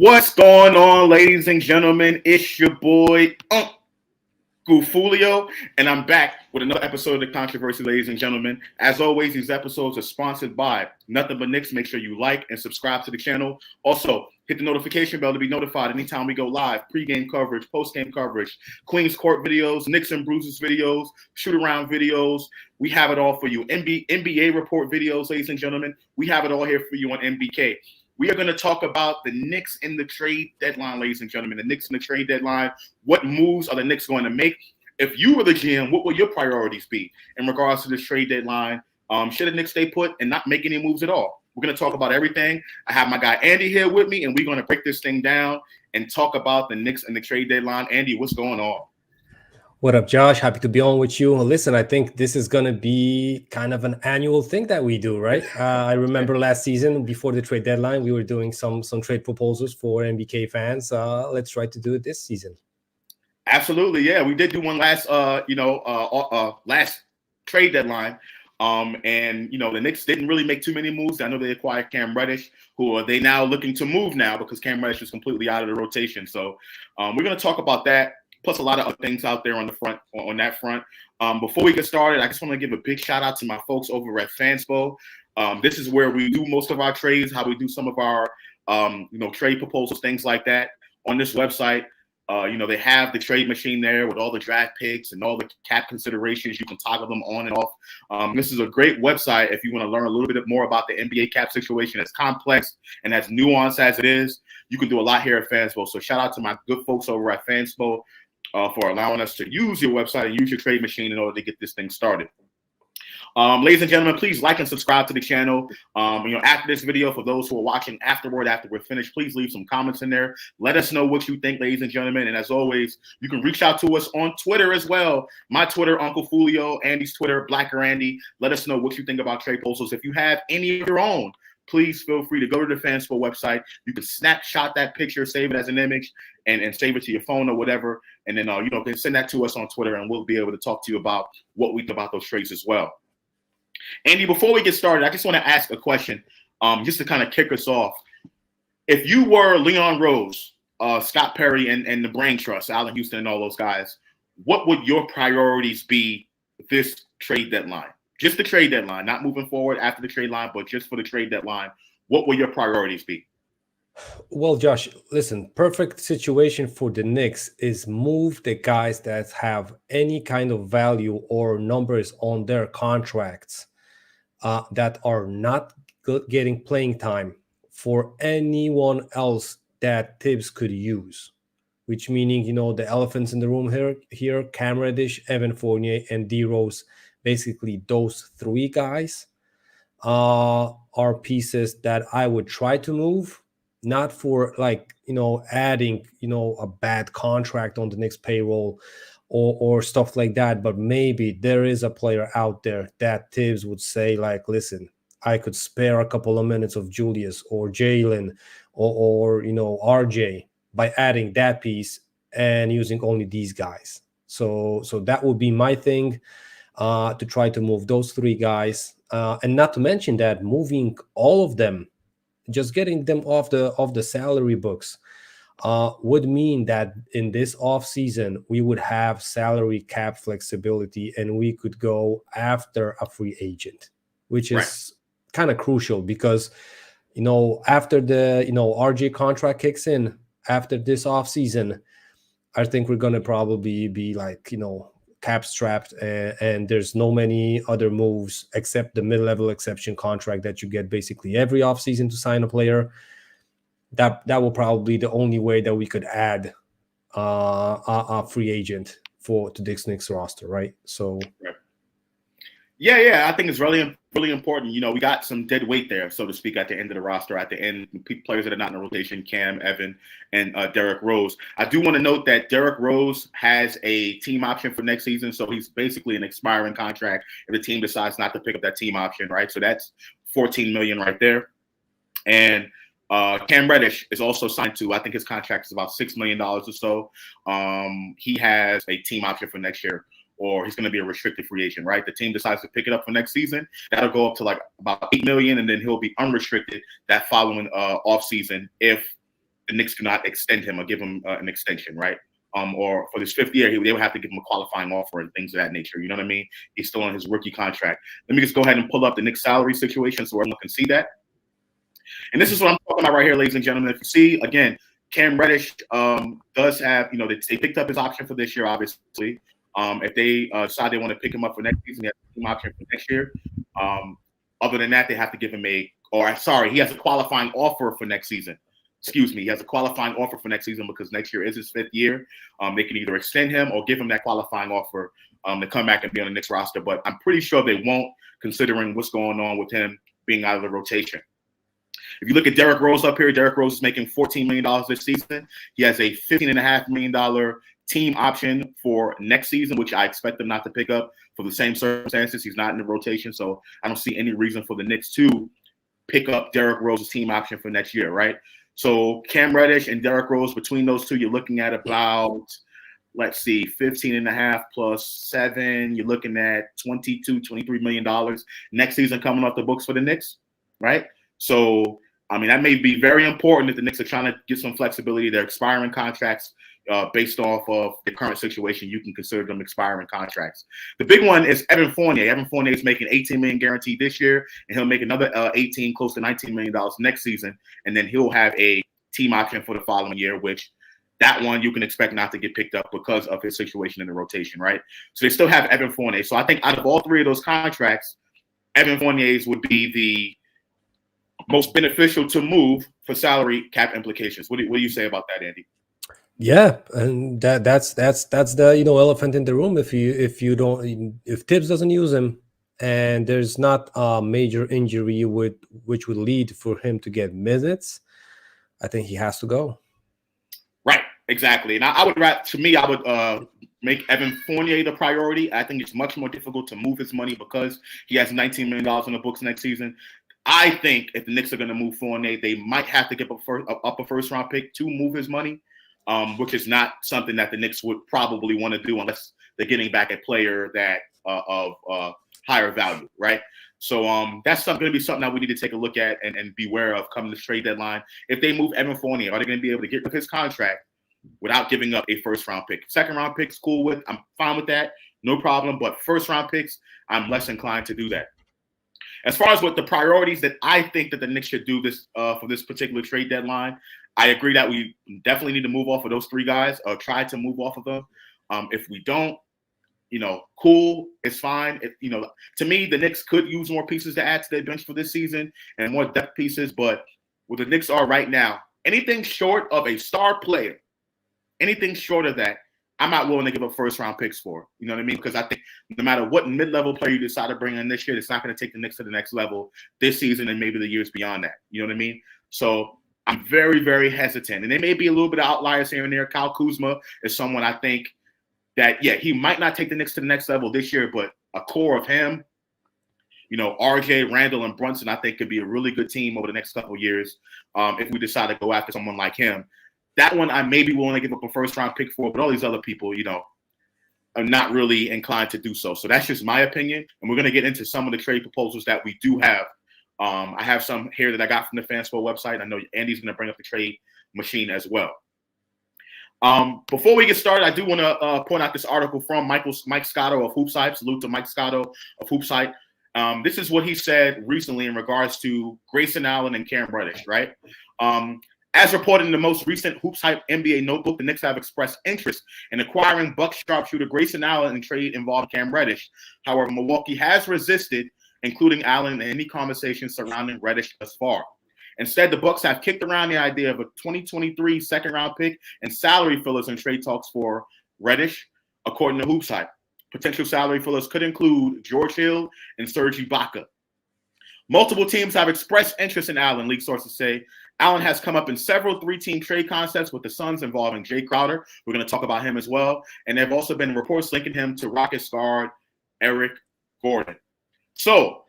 What's going on, ladies and gentlemen? It's your boy, OnclefOOlio, and I'm back with another episode of the Kontroversy, ladies and gentlemen. As always, these episodes are sponsored by Nothing But Knicks. Make sure you like and subscribe to the channel. Also, hit the notification bell to be notified anytime we go live. Pre-game coverage, post-game coverage, Queens Court videos, Knicks and Bruises videos, shoot-around videos. We have it all for you. NBA report videos, ladies and gentlemen. We have it all here for you on NBK. We are going to talk about the Knicks in the trade deadline, ladies and gentlemen. The Knicks in the trade deadline. What moves are the Knicks going to make? If you were the GM, what will your priorities be in regards to this trade deadline? Should the Knicks stay put and not make any moves at all? We're going to talk about everything. I have my guy Andy here with me, and we're going to break this thing down and talk about the Knicks and the trade deadline. Andy, what's going on? What up, Josh? Happy to be on with you. Listen, I think this is going to be kind of an annual thing that we do, right? I remember last season, before the trade deadline, we were doing some trade proposals for NBK fans. Let's try to do it this season. Absolutely, yeah. We did do one last, last trade deadline. And, the Knicks didn't really make too many moves. I know they acquired Cam Reddish, who are they now looking to move now because Cam Reddish is completely out of the rotation. So we're going to talk about that. Plus a lot of other things out there on that front. Before we get started, I just want to give a big shout out to my folks over at Fanspo. This is where we do most of our trades, how we do some of our, trade proposals, things like that on this website. They have the trade machine there with all the draft picks and all the cap considerations. You can toggle them on and off. This is a great website if you want to learn a little bit more about the NBA cap situation. As complex and as nuanced as it is, you can do a lot here at Fanspo. So shout out to my good folks over at Fanspo for allowing us to use your website and use your trade machine in order to get this thing started. Ladies and gentlemen, please like and subscribe to the channel. After this video, for those who are watching after we're finished, please leave some comments in there. Let us know what you think, ladies and gentlemen. And as always, you can reach out to us on Twitter as well. My Twitter, UnclefOOlio, Andy's Twitter, Blacker Andy. Let us know what you think about trade proposals. If you have any of your own, please feel free to go to the Fanspo website. You can snapshot that picture, save it as an image, and save it to your phone or whatever. And then, can send that to us on Twitter, and we'll be able to talk to you about what we think about those trades as well. Andy, before we get started, I just want to ask a question just to kind of kick us off. If you were Leon Rose, Scott Perry, and the Brain Trust, Allen Houston and all those guys, what would your priorities be this trade deadline? Just the trade deadline, not moving forward after the trade line, but just for the trade deadline, what will your priorities be? Well, Josh, listen, perfect situation for the Knicks is move the guys that have any kind of value or numbers on their contracts that are not getting playing time for anyone else that Tibbs could use, which meaning, the elephants in the room here, Cam Reddish, Evan Fournier, and D Rose. Basically, those three guys are pieces that I would try to move, not for adding, a bad contract on the Knicks payroll or stuff like that. But maybe there is a player out there that Tibbs would say, listen, I could spare a couple of minutes of Julius or Jalen or RJ by adding that piece and using only these guys. So that would be my thing. To try to move those three guys, and not to mention that moving all of them, just getting them off the salary books, would mean that in this off season we would have salary cap flexibility, and we could go after a free agent, which is kind of crucial because after the RJ contract kicks in after this off season, I think we're gonna probably be cap strapped, and there's no many other moves except the mid-level exception contract that you get basically every offseason to sign a player. That will probably be the only way that we could add a free agent to this Knicks roster, right? So Yeah, I think it's really, really important. We got some dead weight there, so to speak, at the end of the roster. At the end, players that are not in the rotation, Cam, Evan, and Derrick Rose. I do want to note that Derrick Rose has a team option for next season, so he's basically an expiring contract if the team decides not to pick up that team option, right? So that's $14 million right there. And Cam Reddish is also signed to, I think his contract is about $6 million or so. He has a team option for next year, or he's going to be a restricted free agent, right? The team decides to pick it up for next season. That'll go up to about $8 million, and then he'll be unrestricted that following offseason if the Knicks do not extend him or give him an extension, right? Or for this 5th year, they would have to give him a qualifying offer and things of that nature. You know what I mean? He's still on his rookie contract. Let me just go ahead and pull up the Knicks salary situation so everyone can see that. And this is what I'm talking about right here, ladies and gentlemen. If you see, again, Cam Reddish does have, they picked up his option for this year, obviously. If they decide they want to pick him up for next season, he has a team option for next year. Other than that, they have to give him he has a qualifying offer for next season. Excuse me, he has a qualifying offer for next season because next year is his 5th year. They can either extend him or give him that qualifying offer to come back and be on the Knicks roster. But I'm pretty sure they won't, considering what's going on with him being out of the rotation. If you look at Derrick Rose up here, Derrick Rose is making $14 million this season. He has a $15.5 million team option for next season, which I expect them not to pick up for the same circumstances. He's not in the rotation, so I don't see any reason for the Knicks to pick up Derrick Rose's team option for next year, right? So Cam Reddish and Derrick Rose, between those two, you're looking at about, let's see, 15.5 plus 7. You're looking at $23 million next season coming off the books for the Knicks, right? So, I mean, that may be very important if the Knicks are trying to get some flexibility. They're expiring contracts based off of the current situation. You can consider them expiring contracts. The big one is Evan Fournier. Evan Fournier is making $18 million guaranteed this year, and he'll make another close to $19 million next season. And then he'll have a team option for the following year, which that one you can expect not to get picked up because of his situation in the rotation, right? So they still have Evan Fournier. So I think out of all 3 of those contracts, Evan Fournier's would be the most beneficial to move for salary cap implications. What do you say about that, Andy? Yeah, and that's the elephant in the room. If Tibbs doesn't use him, and there's not a major injury which would lead for him to get minutes, I think he has to go. Right, exactly. And I would make Evan Fournier the priority. I think it's much more difficult to move his money because he has $19 million on the books next season. I think if the Knicks are going to move Fournier, they might have to give up a first-round pick to move his money, which is not something that the Knicks would probably want to do unless they're getting back a player that of higher value, right? So that's going to be something that we need to take a look at and beware of coming this trade deadline. If they move Evan Fournier, are they going to be able to get rid of his contract without giving up a first-round pick? Second-round picks, cool with. I'm fine with that, no problem. But first-round picks, I'm less inclined to do that. As far as what the priorities that I think that the Knicks should do this for this particular trade deadline, I agree that we definitely need to move off of those 3 guys or try to move off of them. If we don't, cool, it's fine. To me, the Knicks could use more pieces to add to their bench for this season and more depth pieces. But what the Knicks are right now, anything short of a star player, anything short of that, I'm not willing to give up first-round picks for. You know what I mean? Because I think no matter what mid-level player you decide to bring in this year, it's not going to take the Knicks to the next level this season and maybe the years beyond that. You know what I mean? So I'm very, very hesitant. And there may be a little bit of outliers here and there. Kyle Kuzma is someone I think that, yeah, he might not take the Knicks to the next level this year, but a core of him, RJ, Randall, and Brunson, I think could be a really good team over the next couple of years if we decide to go after someone like him. That one I may be willing to give up a first-round pick for, but all these other people, are not really inclined to do so. So that's just my opinion, and we're going to get into some of the trade proposals that we do have. I have some here that I got from the Fansport website. I know Andy's going to bring up the trade machine as well. Before we get started, I do want to point out this article from Mike Scotto of Hoops Hype. Salute to Mike Scotto of Hoops Hype. This is what he said recently in regards to Grayson Allen and Cam Reddish, right? As reported in the most recent Hoops Hype NBA notebook, the Knicks have expressed interest in acquiring Bucks sharpshooter Grayson Allen in trade involving Cam Reddish. However, Milwaukee has resisted including Allen in any conversation surrounding Reddish thus far. Instead, the Bucks have kicked around the idea of a 2023 second-round pick and salary fillers in trade talks for Reddish, according to Hoops Hype. Potential salary fillers could include George Hill and Serge Ibaka. Multiple teams have expressed interest in Allen, league sources say. Allen has come up in several 3-team trade concepts with the Suns involving Jay Crowder. We're going to talk about him as well. And there have also been reports linking him to Rockets guard Eric Gordon. So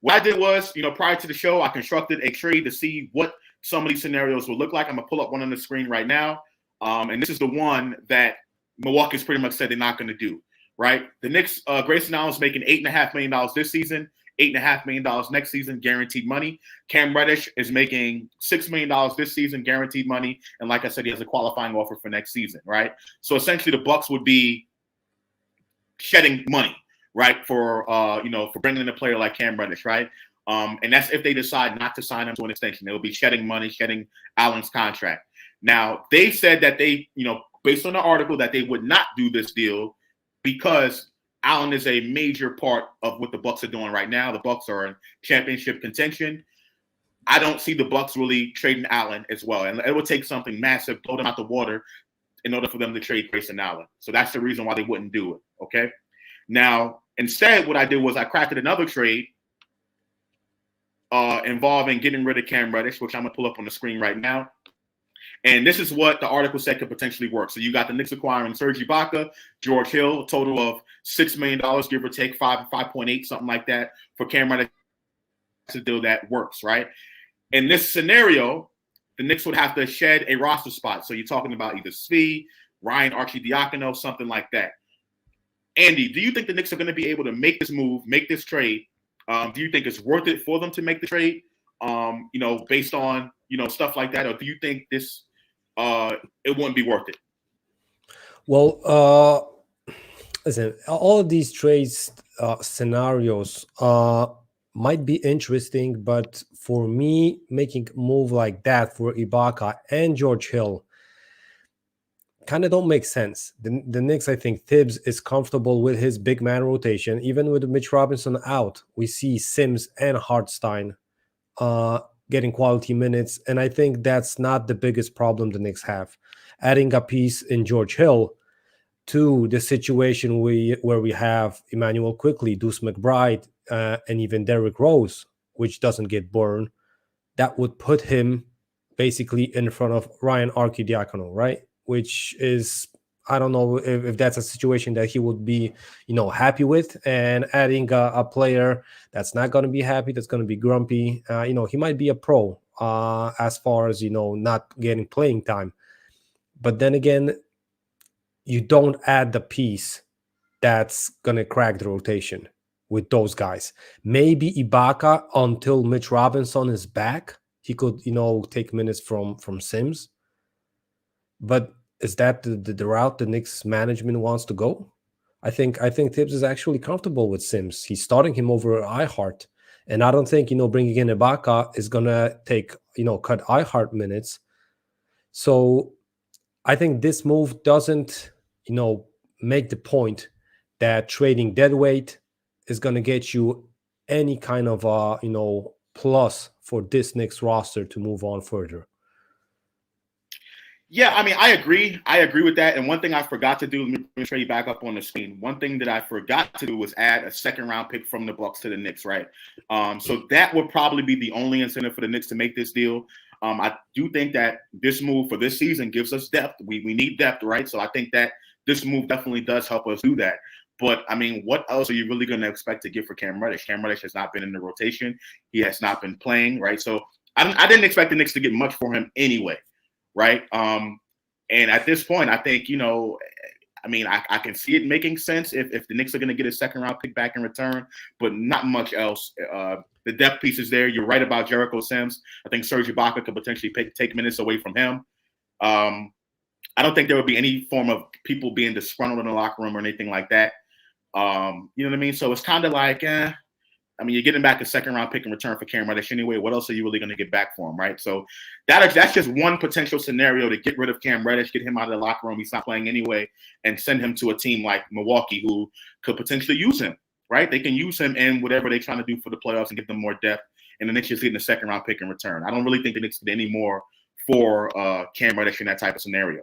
what I did was, prior to the show, I constructed a trade to see what some of these scenarios will look like. I'm going to pull up one on the screen right now. And this is the one that Milwaukee's pretty much said they're not going to do, right? The Knicks, Grayson Allen's making $8.5 million this season, $8.5 million next season, guaranteed money. Cam Reddish is making $6 million this season, guaranteed money. And like I said, he has a qualifying offer for next season, right? So essentially the Bucks would be shedding money, right, for for bringing in a player like Cam Reddish, right? And that's if they decide not to sign him to an extension. They'll be shedding money, shedding Allen's contract. Now, they said that they, based on the article, that they would not do this deal because Allen is a major part of what the Bucks are doing right now. The Bucks are in championship contention. I don't see the Bucks really trading Allen as well. And it would take something massive, blow them out the water in order for them to trade Grayson Allen. So that's the reason why they wouldn't do it, okay? Now, instead, what I did was I crafted another trade involving getting rid of Cam Reddish, which I'm going to pull up on the screen right now. And this is what the article said could potentially work. So you got the Knicks acquiring Serge Ibaka, George Hill, a total of $6 million, give or take 5.8, something like that, for Cam Reddish. That's a deal that works, right? In this scenario, the Knicks would have to shed a roster spot. So you're talking about either Svi, Ryan Arcidiacono, something like that. Andy, do you think the Knicks are going to be able to make this move, make this trade? Do you think it's worth it for them to make the trade, based on, stuff like that? Or do you think this it wouldn't be worth it? Well, listen, all of these trades scenarios might be interesting, but for me, making a move like that for Ibaka and George Hill kind of don't make sense. The Knicks, I think Tibbs is comfortable with his big man rotation. Even with Mitch Robinson out, we see Sims and Hartenstein getting quality minutes, and I think that's not the biggest problem the Knicks have. Adding a piece in George Hill to the situation where we have Emmanuel Quickley, Deuce McBride, and even Derrick Rose, which doesn't get burned, that would put him basically in front of Ryan Arcidiacono, right? Which is, I don't know if that's a situation that he would be, happy with. And adding a player that's not going to be happy, that's going to be grumpy, he might be a pro as far as, not getting playing time. But then again, you don't add the piece that's going to crack the rotation with those guys. Maybe Ibaka until Mitch Robinson is back. He could, take minutes from Sims. But is that the route the Knicks management wants to go? I think Tibbs is actually comfortable with Sims. He's starting him over Ihart. And I don't think, bringing in Ibaka is going to take, cut Ihart minutes. So I think this move doesn't, make the point that trading deadweight is going to get you any kind of, plus for this Knicks roster to move on further. Yeah, I mean, I agree. I agree with that. And one thing I forgot to do, let me show you back up on the screen. One thing that I forgot to do was add a second-round pick from the Bucks to the Knicks, right? So that would probably be the only incentive for the Knicks to make this deal. I do think that this move for this season gives us depth. We need depth, right? So I think that this move definitely does help us do that. But, I mean, what else are you really going to expect to get for Cam Reddish? Cam Reddish has not been in the rotation. He has not been playing, right? So I didn't expect the Knicks to get much for him anyway. Right. And at this point, I think, I can see it making sense if the Knicks are going to get a second round pick back in return, but not much else. The depth piece is there. You're right about Jericho Sims. I think Serge Ibaka could potentially take minutes away from him. I don't think there would be any form of people being disgruntled in the locker room or anything like that. You know what I mean? So it's kind of like, you're getting back a second-round pick in return for Cam Reddish anyway. What else are you really going to get back for him, right? So that's just one potential scenario to get rid of Cam Reddish, get him out of the locker room. He's not playing anyway, and send him to a team like Milwaukee who could potentially use him, right? They can use him in whatever they're trying to do for the playoffs and give them more depth, and the Knicks just getting a second-round pick in return. I don't really think the Knicks get any more for Cam Reddish in that type of scenario.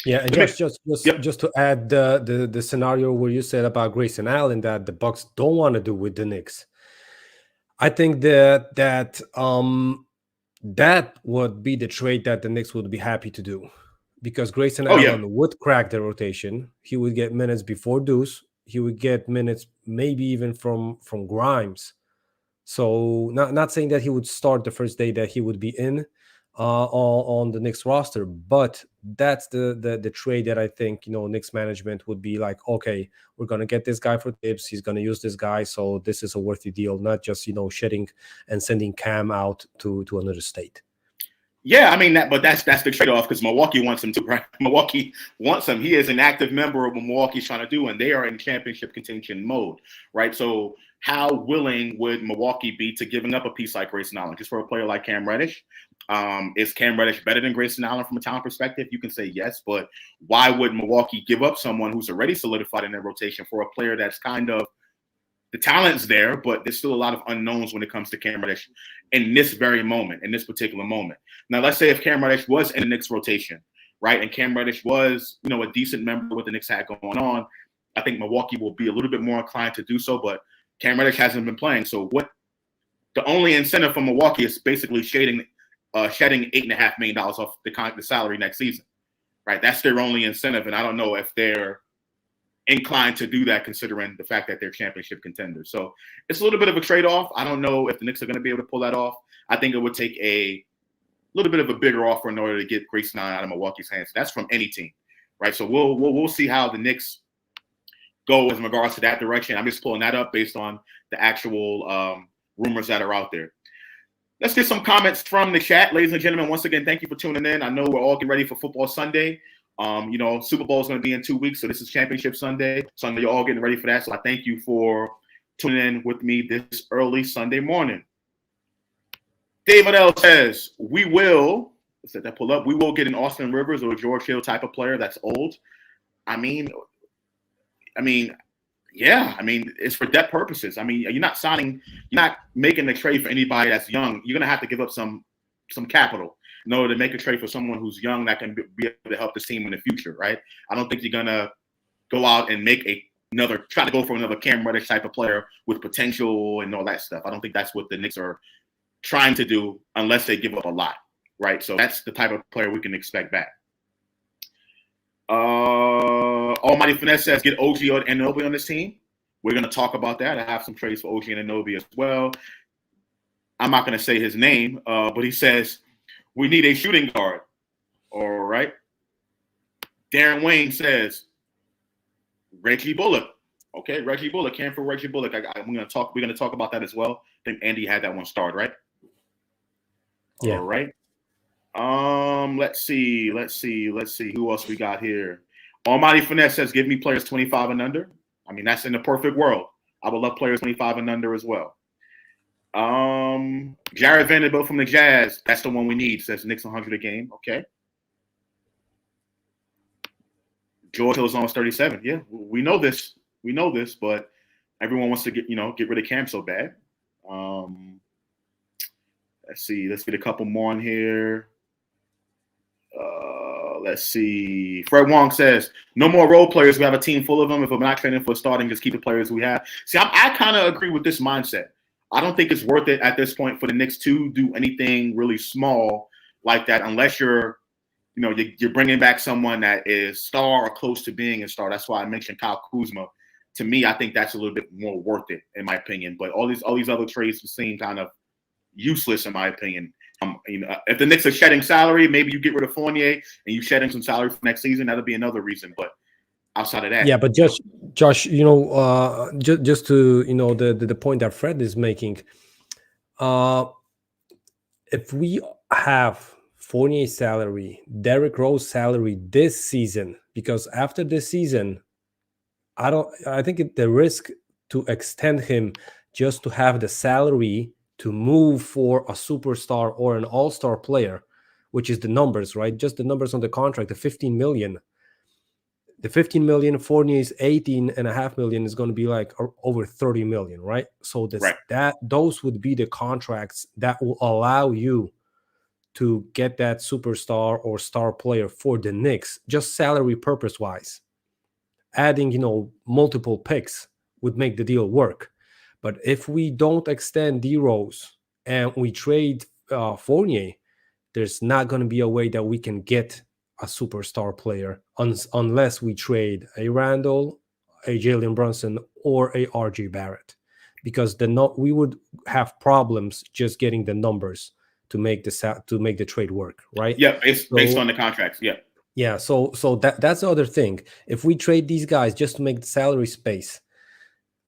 Yeah, and just to add the scenario where you said about Grayson Allen that the Bucks don't want to do with the Knicks, I think that would be the trade that the Knicks would be happy to do, because Grayson Allen would crack the rotation. He would get minutes before Deuce. He would get minutes maybe even from Grimes. So not saying that he would start the first day that he would be in. on the Knicks roster. But that's the trade that I think, Knicks management would be like, okay, we're gonna get this guy for tips. He's gonna use this guy, so this is a worthy deal, not just shedding and sending Cam out to another state. Yeah, I mean but that's the trade-off, because Milwaukee wants him to, right? Milwaukee wants him. He is an active member of what Milwaukee's trying to do, and they are in championship contention mode, right? So how willing would Milwaukee be to giving up a piece like Grayson Allen just for a player like Cam Reddish? Is Cam Reddish better than Grayson Allen from a talent perspective? You can say yes, but why would Milwaukee give up someone who's already solidified in their rotation for a player that's kind of, the talent's there, but there's still a lot of unknowns when it comes to Cam Reddish in this very moment, in this particular moment. Now, let's say if Cam Reddish was in the Knicks rotation, right, and Cam Reddish was, a decent member of what the Knicks had going on, I think Milwaukee will be a little bit more inclined to do so, but Cam Reddish hasn't been playing. So the only incentive for Milwaukee is basically shedding $8.5 million off the salary next season, right? That's their only incentive, and I don't know if they're inclined to do that considering the fact that they're championship contenders. So it's a little bit of a trade-off. I don't know if the Knicks are going to be able to pull that off. I think it would take a little bit of a bigger offer in order to get Grayson Allen out of Milwaukee's hands. That's from any team, right? So we'll see how the Knicks go in regards to that direction. I'm just pulling that up based on the actual rumors that are out there. Let's get some comments from the chat. Ladies and gentlemen, once again, thank you for tuning in. I know we're all getting ready for football Sunday. Super Bowl is going to be in 2 weeks, so this is Championship Sunday. So I know you're all getting ready for that. So I thank you for tuning in with me this early Sunday morning. David L says, we will get an Austin Rivers or a George Hill type of player that's old. I mean, it's for depth purposes. I mean, you're not making the trade for anybody that's young. You're going to have to give up some capital in order to make a trade for someone who's young that can be able to help this team in the future, right? I don't think you're going to go out and try to go for another Cam Reddish type of player with potential and all that stuff. I don't think that's what the Knicks are trying to do unless they give up a lot, right? So that's the type of player we can expect back. Almighty Finesse says, get OG Anunoby on this team. We're going to talk about that. I have some trades for OG Anunoby as well. I'm not going to say his name, but he says, we need a shooting guard. All right. Darren Wayne says, Reggie Bullock. Okay, Reggie Bullock. Came for Reggie Bullock. We're going to talk about that as well. I think Andy had that one started, right? Yeah. All right. Let's see. Who else we got here? Almighty Finesse says, give me players 25 and under. I mean, that's in the perfect world. I would love players 25 and under as well. Jared Vanderbilt from the Jazz. That's the one we need. Says Knicks 100 a game. Okay. George Hill is almost 37. Yeah, we know this. But everyone wants to get rid of Cam so bad. Let's see. Let's get a couple more on here. Let's see. Fred Wong says, no more role players. We have a team full of them. If we're not training for starting, just keep the players we have. See, I kind of agree with this mindset. I don't think it's worth it at this point for the Knicks to do anything really small like that unless you're bringing back someone that is star or close to being a star. That's why I mentioned Kyle Kuzma. To me, I think that's a little bit more worth it, in my opinion. But all these other trades seem kind of useless, in my opinion. If the Knicks are shedding salary, maybe you get rid of Fournier and you shedding some salary for next season. That'll be another reason. But outside of that, yeah. But Josh, just to the point that Fred is making, if we have Fournier's salary, Derrick Rose salary this season, because after this season, I think the risk to extend him just to have the salary to move for a superstar or an all-star player, which is the numbers, right? Just the numbers on the contract, the 15 million. The 15 million, Fournier's 18.5 million is going to be like over 30 million, right? So those would be the contracts that will allow you to get that superstar or star player for the Knicks, just salary purpose-wise. Adding, multiple picks would make the deal work. But if we don't extend D-Rose and we trade Fournier, there's not going to be a way that we can get a superstar player unless we trade a Randall, a Jalen Brunson, or a RJ Barrett, because we would have problems just getting the numbers to make the trade work, right? Yeah, based on the contracts. Yeah. Yeah, so that's the other thing. If we trade these guys just to make the salary space,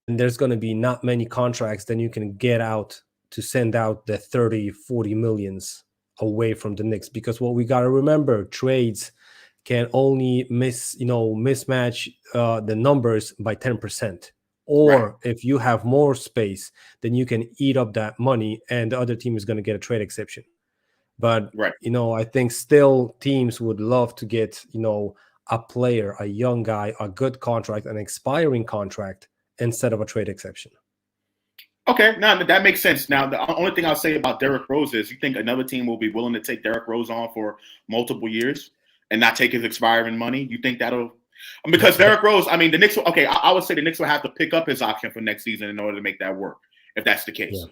and there's going to be not many contracts, then you can get out to send out the 30, 40 millions away from the Knicks. Because what we got to remember, trades can only mismatch the numbers by 10%. Or if you have more space, then you can eat up that money and the other team is going to get a trade exception. But, I think still teams would love to get, a player, a young guy, a good contract, an expiring contract instead of a trade exception. Okay, now that makes sense. Now, the only thing I'll say about Derrick Rose is you think another team will be willing to take Derrick Rose on for multiple years and not take his expiring money? You think that'll – because Derrick Rose, I mean, the Knicks – okay, I would say the Knicks will have to pick up his option for next season in order to make that work, if that's the case.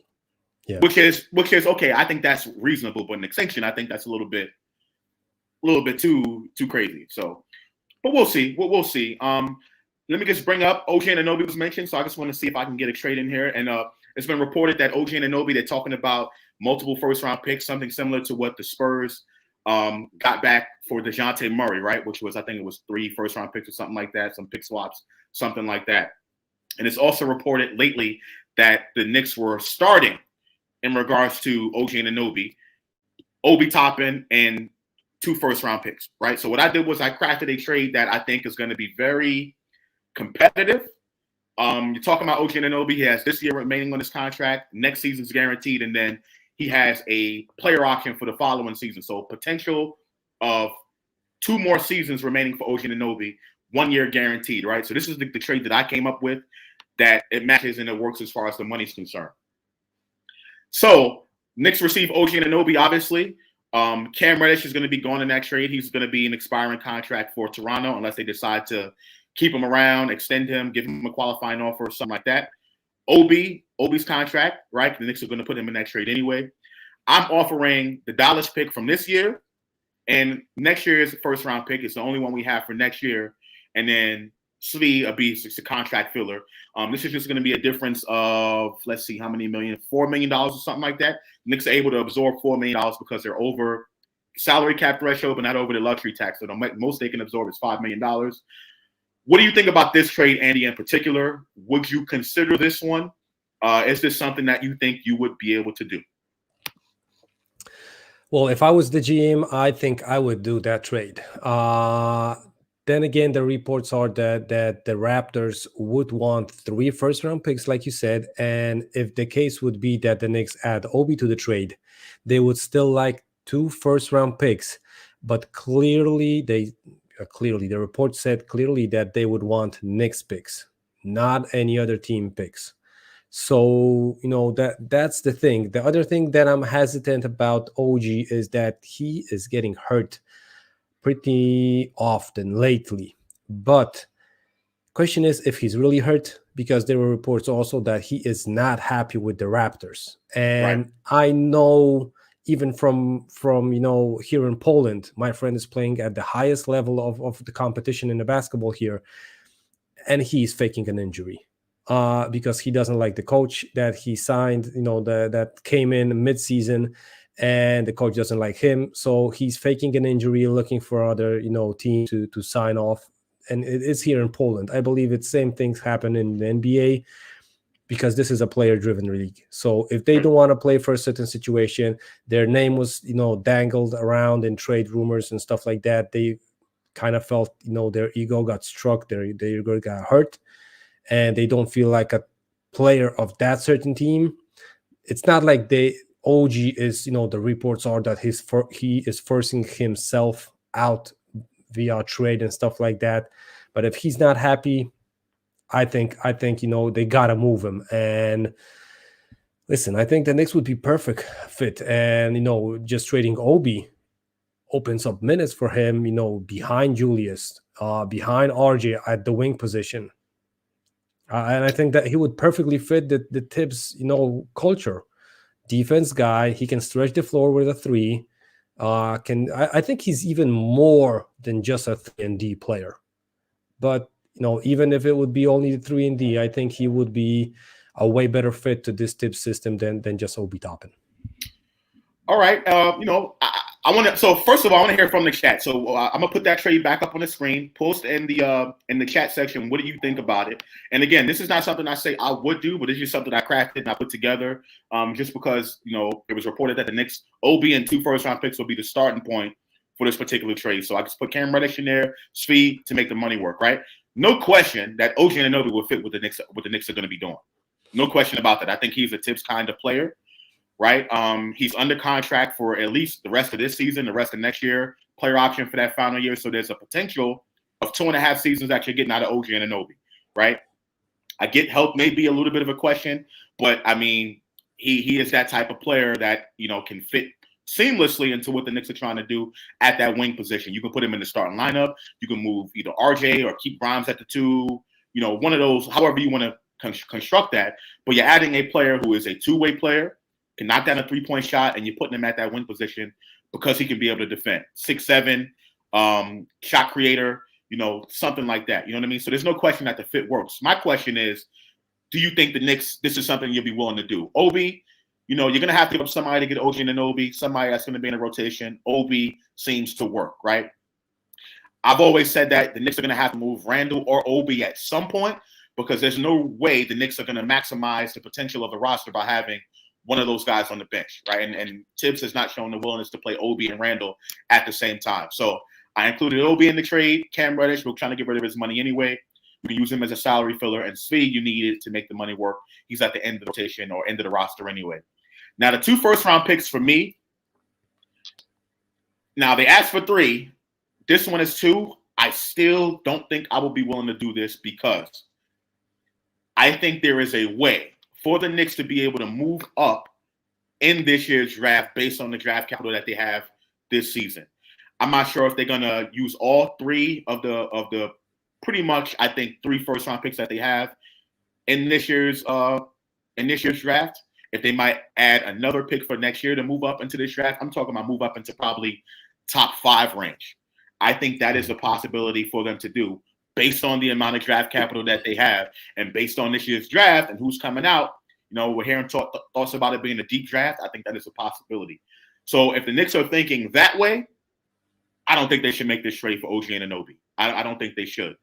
Yeah. Which is okay. I think that's reasonable, but an extension, I think that's a little bit too crazy. So, but we'll see. We'll see. Let me just bring up OG Anunoby was mentioned, so I just want to see if I can get a trade in here. And it's been reported that OG Anunoby, they're talking about multiple first-round picks, something similar to what the Spurs got back for DeJounte Murray, right? Which was, I think it was 3 first-round picks or something like that, some pick swaps, something like that. And it's also reported lately that the Knicks were starting in regards to OG Anunoby, Obi Toppin, and 2 first-round picks, right? So what I did was I crafted a trade that I think is going to be very competitive. You're talking about OG Anunoby. He has this year remaining on his contract. Next season's guaranteed, and then he has a player option for the following season. So potential of 2 more seasons remaining for OG Anunoby, 1 year guaranteed, right? So this is the trade that I came up with that it matches and it works as far as the money's concerned. So Knicks receive OG Anunoby, obviously. Cam Reddish is going to be gone in that trade. He's going to be an expiring contract for Toronto unless they decide to keep him around, extend him, give him a qualifying offer or something like that. Obi's contract, right? The Knicks are going to put him in that trade anyway. I'm offering the Dallas pick from this year and next year's first-round pick. It's the only one we have for next year. And then Svi, it's a contract filler. This is just going to be a difference of, let's see, how many million? $4 million or something like that. Knicks are able to absorb $4 million because they're over salary cap threshold, but not over the luxury tax. So the most they can absorb is $5 million. What do you think about this trade, Andy, in particular? Would you consider this one? Is this something that you think you would be able to do? Well, if I was the GM, I think I would do that trade. Then again, the reports are that the Raptors would want 3 first-round picks, like you said. And if the case would be that the Knicks add Obi to the trade, they would still like 2 first-round picks. But clearly, the report said clearly that they would want Knicks picks, not any other team picks. So, that's the thing. The other thing that I'm hesitant about OG is that he is getting hurt pretty often lately. But question is if he's really hurt, because there were reports also that he is not happy with the Raptors. And I know even from here in Poland, my friend is playing at the highest level of the competition in the basketball here, and he's faking an injury because he doesn't like the coach that he signed, that came in mid-season, and the coach doesn't like him. So he's faking an injury, looking for other, team to sign off. And it is here in Poland. I believe it's same things happen in the NBA because this is a player-driven league. So if they don't want to play for a certain situation, their name was, dangled around in trade rumors and stuff like that. They kind of felt, their ego got struck, their ego got hurt, and they don't feel like a player of that certain team. It's not like OG is, the reports are that he is forcing himself out via trade and stuff like that. But if he's not happy, I think they gotta move him. And listen, I think the Knicks would be perfect fit. And just trading Obi opens up minutes for him. Behind Julius, behind RJ at the wing position, and I think that he would perfectly fit the Tibbs culture. Defense guy, he can stretch the floor with a 3. I think he's even more than just a 3-and-D player. But even if it would be only the 3-and-D, I think he would be a way better fit to this Tibbs system than just Obi Toppin. All right. I want to. So first of all, I want to hear from the chat. So I'm gonna put that trade back up on the screen. Post in the chat section. What do you think about it? And again, this is not something I say I would do, but it's just something I crafted and I put together. Just because it was reported that the Knicks OB and 2 first-round picks will be the starting point for this particular trade. So I just put Cam Reddish in there, speed to make the money work. Right? No question that OG Anunoby will fit with the Knicks. What the Knicks are going to be doing. No question about that. I think he's a Tibbs kind of player. Right. He's under contract for at least the rest of this season, the rest of next year, player option for that final year. So there's a potential of 2.5 seasons that you're getting out of OG Anunoby. Right. I get health may be a little bit of a question, but I mean, he is that type of player that, can fit seamlessly into what the Knicks are trying to do at that wing position. You can put him in the starting lineup. You can move either RJ or keep Grimes at the 2, one of those, however you want to construct that. But you're adding a player who is a two-way player, can knock down a 3-point shot, and you're putting him at that wing position because he can be able to defend. 6'7", shot creator, something like that. You know what I mean? So there's no question that the fit works. My question is, do you think the Knicks, this is something you'll be willing to do? Obi, you're going to have to give up somebody to get OG Anunoby, somebody that's going to be in a rotation. Obi seems to work, right? I've always said that the Knicks are going to have to move Randall or Obi at some point because there's no way the Knicks are going to maximize the potential of the roster by having one of those guys on the bench, right? And Tibbs has not shown the willingness to play Obi and Randall at the same time. So I included Obi in the trade. Cam Reddish, we're trying to get rid of his money anyway. You can use him as a salary filler. And Svi, you need it to make the money work. He's at the end of the rotation or end of the roster anyway. Now, the 2 first-round picks for me, now they asked for 3. This one is 2. I still don't think I will be willing to do this because I think there is a way for the Knicks to be able to move up in this year's draft based on the draft capital that they have this season. I'm not sure if they're going to use all 3 of the pretty much, I think, 3 first-round picks that they have in this year's draft. If they might add another pick for next year to move up into this draft, I'm talking about move up into probably top 5 range. I think that is a possibility for them to do based on the amount of draft capital that they have and based on this year's draft and who's coming out. We're hearing thoughts about it being a deep draft. I think that is a possibility. So if the Knicks are thinking that way, I don't think they should make this trade for OG Anunoby. I don't think they should.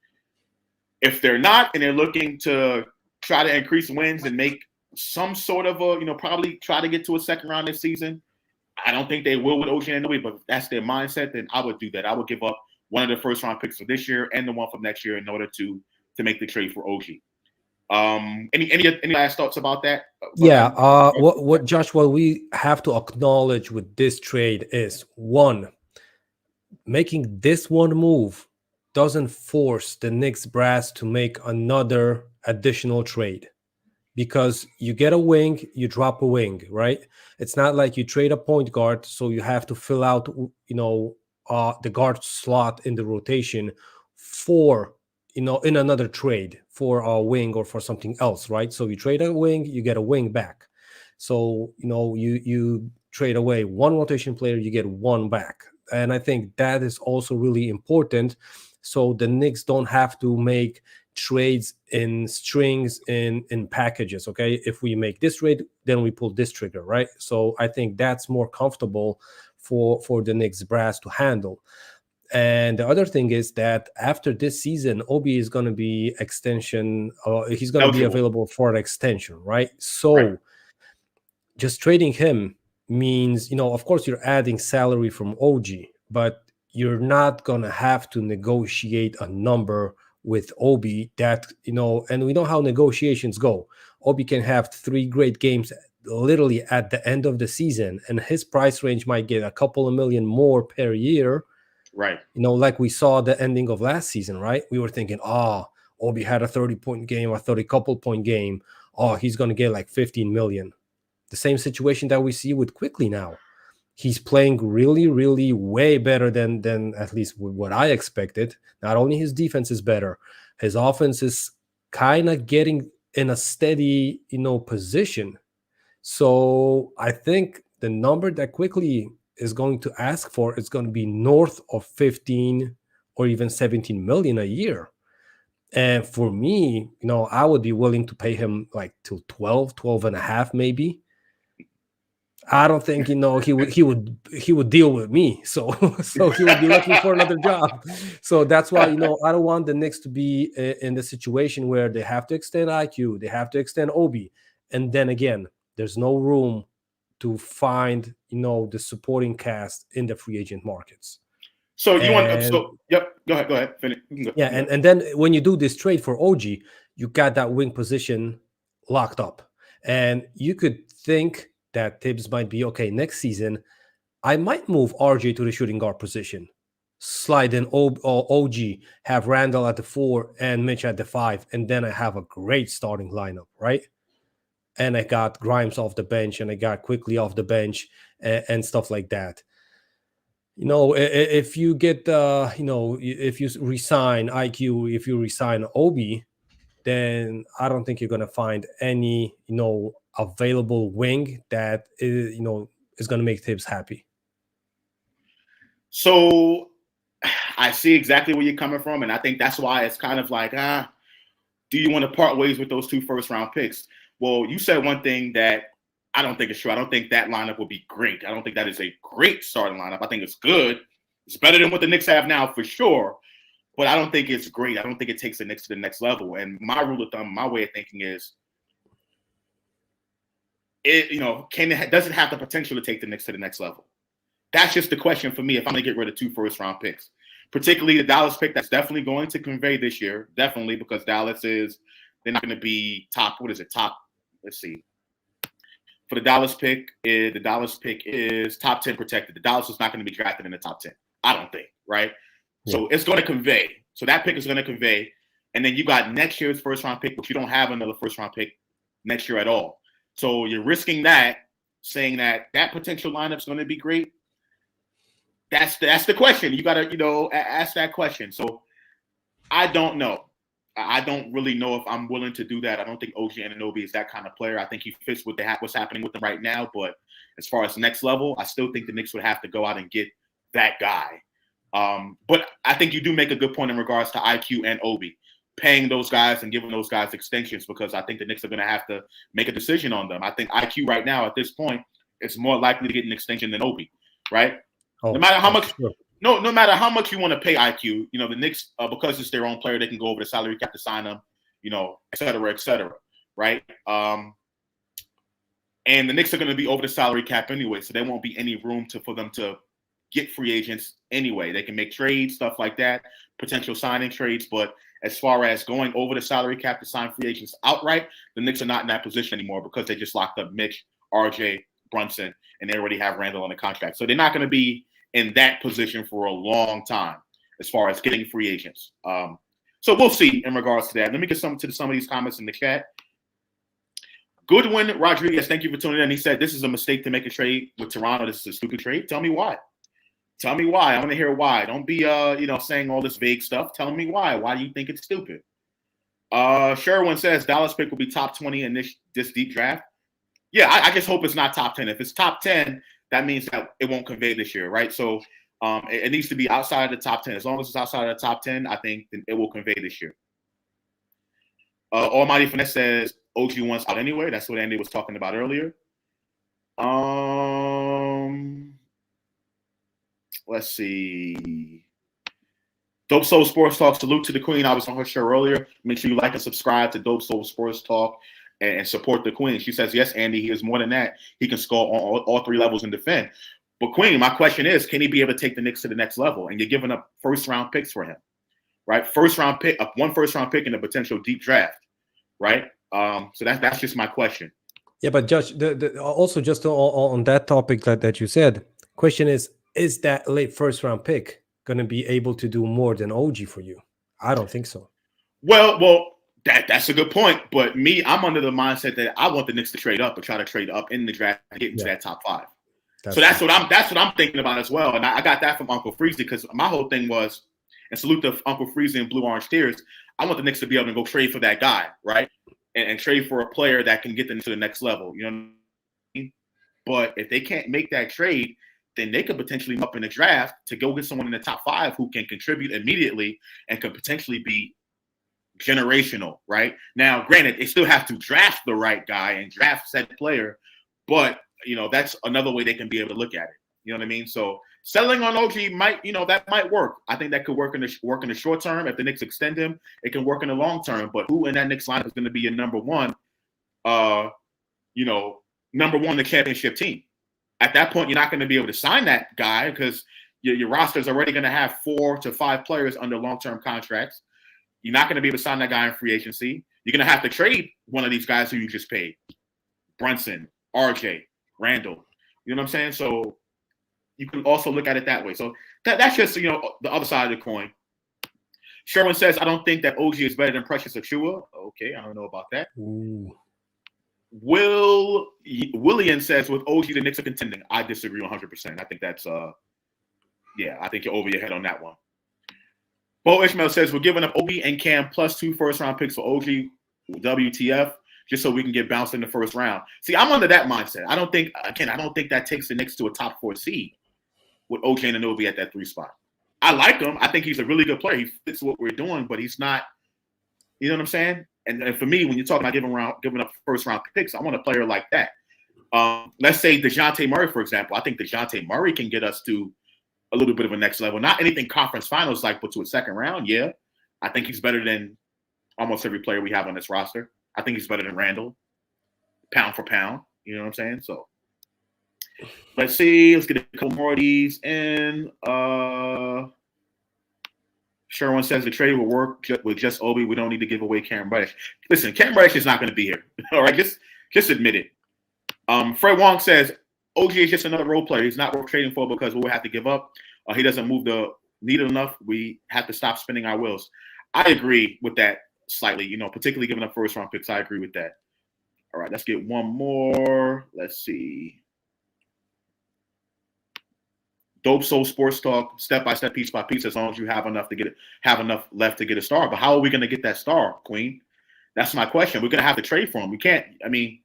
If they're not and they're looking to try to increase wins and make some sort of probably try to get to a second round this season, I don't think they will with OG Anunoby, but if that's their mindset, then I would do that. I would give up one of the first round picks for this year and the one from next year in order to make the trade for OG. Any last thoughts about that? Yeah. What Josh, what we have to acknowledge with this trade is, one, making this one move doesn't force the Knicks brass to make another additional trade, because you get a wing, you drop a wing, right? It's not like you trade a point guard, so you have to fill out, the guard slot in the rotation for, in another trade for a wing or for something else, right? So you trade a wing, you get a wing back. So, you trade away one rotation player, you get one back. And I think that is also really important. So the Knicks don't have to make trades in strings, in packages. Okay, if we make this trade, then we pull this trigger, right? So I think that's more comfortable for the Knicks brass to handle. And the other thing is that after this season, Obi is going to be extension. He's going to be available for an extension, right? So just trading him means, of course, you're adding salary from OG, but you're not going to have to negotiate a number with Obi that, and we know how negotiations go. Obi can have 3 great games literally at the end of the season, and his price range might get a couple of million more per year. Right. Like we saw the ending of last season, right? We were thinking, Obi had a 30-point game, a 30-couple-point game. He's going to get like 15 million. The same situation that we see with Quickley now. He's playing really, really way better than at least what I expected. Not only his defense is better, his offense is kind of getting in a steady, position. So I think the number that Quickley is going to ask for is going to be north of 15 or even 17 million a year. And for me, I would be willing to pay him like to 12 and a half, maybe. I don't think he would deal with me. So so he would be looking for another job. So that's why I don't want the Knicks to be in the situation where they have to extend IQ, they have to extend Obi, and then again, there's no room to find the supporting cast in the free agent markets. So you want And yep, go ahead, finish. yeah, and then when you do this trade for OG, you got that wing position locked up, and you could think that Tibbs might be okay next season. I might move RJ to the shooting guard position, slide in OG, have Randall at the 4 and Mitch at the 5, and then I have a great starting lineup, right? And I got Grimes off the bench, and I got Quickley off the bench, and stuff like that. If you get, if you resign IQ, if you resign Obi, then I don't think you're going to find any, available wing that is going to make Tibbs happy. So I see exactly where you're coming from, and I think that's why it's kind of like, do you want to part ways with those 2 first-round picks? Well, you said one thing that I don't think is true. I don't think that lineup will be great. I don't think that is a great starting lineup. I think it's good. It's better than what the Knicks have now for sure, but I don't think it's great. I don't think it takes the Knicks to the next level. And my rule of thumb, my way of thinking is, does it have the potential to take the Knicks to the next level? That's just the question for me if I'm going to get rid of 2 first-round picks, particularly the Dallas pick. That's definitely going to convey this year, definitely, because Dallas they're not going to be top. What is it? Let's see. For the Dallas pick is top 10 protected. The Dallas is not going to be drafted in the top 10. I don't think, right? Yeah. So it's going to convey. So that pick is going to convey. And then you got next year's first-round pick, but you don't have another first-round pick next year at all. So you're risking that, saying that potential lineup's going to be great. That's the question. You got to, ask that question. So I don't know. I don't really know if I'm willing to do that. I don't think OG Anunoby is that kind of player. I think he fits with what's happening with him right now. But as far as next level, I still think the Knicks would have to go out and get that guy. But I think you do make a good point in regards to IQ and Obi, paying those guys and giving those guys extensions, because I think the Knicks are going to have to make a decision on them. I think IQ right now at this point is more likely to get an extension than Obi, right? No matter how much. Sure. No matter how much you want to pay IQ, the Knicks, because it's their own player, they can go over the salary cap to sign them, et cetera, right? And the Knicks are going to be over the salary cap anyway, so there won't be any room for them to get free agents anyway. They can make trades, stuff like that, potential signing trades, but as far as going over the salary cap to sign free agents outright, the Knicks are not in that position anymore because they just locked up Mitch, RJ, Brunson, and they already have Randall on the contract. So they're not going to be in that position for a long time as far as getting free agents. So we'll see in regards to that. Let me get some of these comments in the chat. Goodwin Rodriguez, thank you for tuning in. He said, this is a mistake to make a trade with Toronto. This is a stupid trade. Tell me why. Tell me why. I want to hear why. Don't be, saying all this vague stuff. Tell me why. Why do you think it's stupid? Sherwin says Dallas pick will be top 20 in this deep draft. Yeah, I just hope it's not top 10. If it's top 10, that means that it won't convey this year, right? So it needs to be outside of the top 10. As long as it's outside of the top 10, I think it will convey this year. Almighty Finesse says OG wants out anyway. That's what Andy was talking about earlier. Let's see. Dope Soul Sports Talk. Salute to the Queen. I was on her show earlier. Make sure you like and subscribe to Dope Soul Sports Talk and support the Queen. She says, yes, Andy, he is more than that. He can score on all 3 levels and defend. But Queen, my question is, can he be able to take the Knicks to the next level? And you're giving up first-round picks for him, right? One first-round pick in a potential deep draft, right? So that's just my question. Yeah, but Josh, also just on that topic that you said, question is that late first-round pick going to be able to do more than OG for you? I don't think so. Well, that's a good point. But I'm under the mindset that I want the Knicks to trade up or try to trade up in the draft and get into that top 5. That's what I'm thinking about as well. And I got that from Uncle Freezy, because my whole thing was, and salute to Uncle Freezy and Blue Orange Tears, I want the Knicks to be able to go trade for that guy, right? And trade for a player that can get them to the next level. You know what I mean? But if they can't make that trade, then they could potentially up in the draft to go get someone in the top 5 who can contribute immediately and could potentially be generational, right? Now, granted, they still have to draft the right guy and draft said player, but that's another way they can be able to look at it. You know what I mean? So settling on OG might, that might work. I think that could work in the short term. If the Knicks extend him, it can work in the long term. But who in that Knicks lineup is going to be your number one? Number one, the championship team. At that point, you're not going to be able to sign that guy because your roster is already going to have 4 to 5 players under long-term contracts. You're not going to be able to sign that guy in free agency. You're going to have to trade one of these guys who you just paid. Brunson, RJ, Randall. You know what I'm saying? So you can also look at it that way. So that's just, the other side of the coin. Sherwin says, I don't think that OG is better than Precious Achiuwa. Okay, I don't know about that. Ooh. William says, with OG, the Knicks are contending. I disagree 100%. I think that's, I think you're over your head on that one. Bo Ishmael says, we're giving up Obi and Cam plus 2 first-round picks for OG, WTF, just so we can get bounced in the first round. See, I'm under that mindset. I don't think that takes the Knicks to a top 4 seed with OG Anunoby at that 3 spot. I like him. I think he's a really good player. He fits what we're doing, but he's not, you know what I'm saying? And for me, when you're talking about giving up first-round picks, I want a player like that. Let's say DeJounte Murray, for example. I think DeJounte Murray can get us to a little bit of a next level. Not anything conference finals like, but to a second round, yeah. I think he's better than almost every player we have on this roster. I think he's better than Randall, pound for pound. You know what I'm saying? So let's see. Let's get a couple more of these in. Sherwin says the trade will work with just Obi. We don't need to give away Cam Reddish. Listen, Cam Reddish is not going to be here. All right, just admit it. Fred Wong says OG is just another role player. He's not worth trading for because we'll have to give up. He doesn't move the needle enough. We have to stop spinning our wheels. I agree with that slightly, particularly giving up first-round picks. I agree with that. All right, let's get one more. Let's see. Dope Soul Sports Talk, step-by-step, piece-by-piece, as long as you have enough left to get a star. But how are we going to get that star, Queen? That's my question. We're going to have to trade for him. We can't. I mean,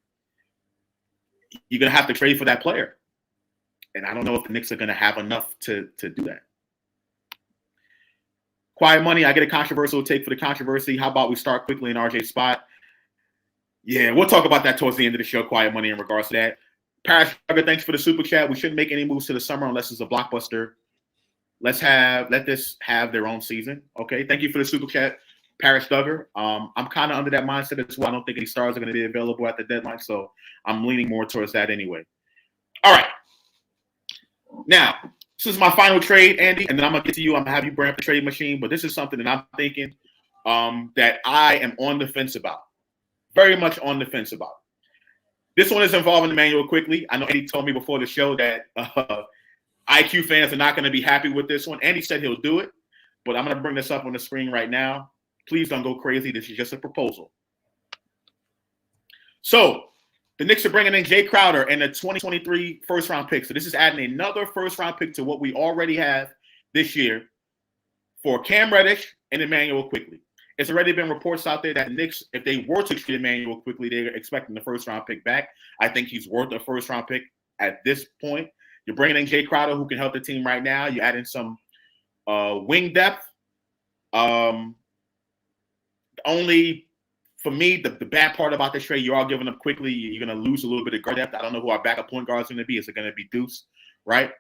you're going to have to trade for that player. And I don't know if the Knicks are going to have enough to do that. Quiet Money, I get a controversial take for the controversy. How about we start quickly in RJ's spot? Yeah, we'll talk about that towards the end of the show, Quiet Money, in regards to that. Parrish, thanks for the super chat. We shouldn't make any moves to the summer unless it's a blockbuster. Let this have their own season. Okay, thank you for the super chat, Parrish Duggar. I'm kind of under that mindset as well. I don't think any stars are going to be available at the deadline, so I'm leaning more towards that anyway. All right. Now, this is my final trade, Andy, and then I'm going to get to you. I'm going to have you bring up the trade machine, but this is something that I'm thinking that I am on the fence about. Very much on the fence about. This one is involving Emmanuel Quickley. I know Andy told me before the show that IQ fans are not going to be happy with this one. Andy said he'll do it, but I'm going to bring this up on the screen right now. Please don't go crazy. This is just a proposal. So the Knicks are bringing in Jay Crowder and a 2023 first-round pick. So this is adding another first-round pick to what we already have this year for Cam Reddish and Emmanuel Quickley. It's already been reports out there that the Knicks, if they were to trade Emmanuel Quickley, they're expecting the first-round pick back. I think he's worth a first-round pick at this point. You're bringing in Jay Crowder, who can help the team right now. You're adding some wing depth. Only, for me, the bad part about this trade, you are giving up Quickley. You're going to lose a little bit of guard depth. I don't know who our backup point guard is going to be. Is it going to be Deuce, right?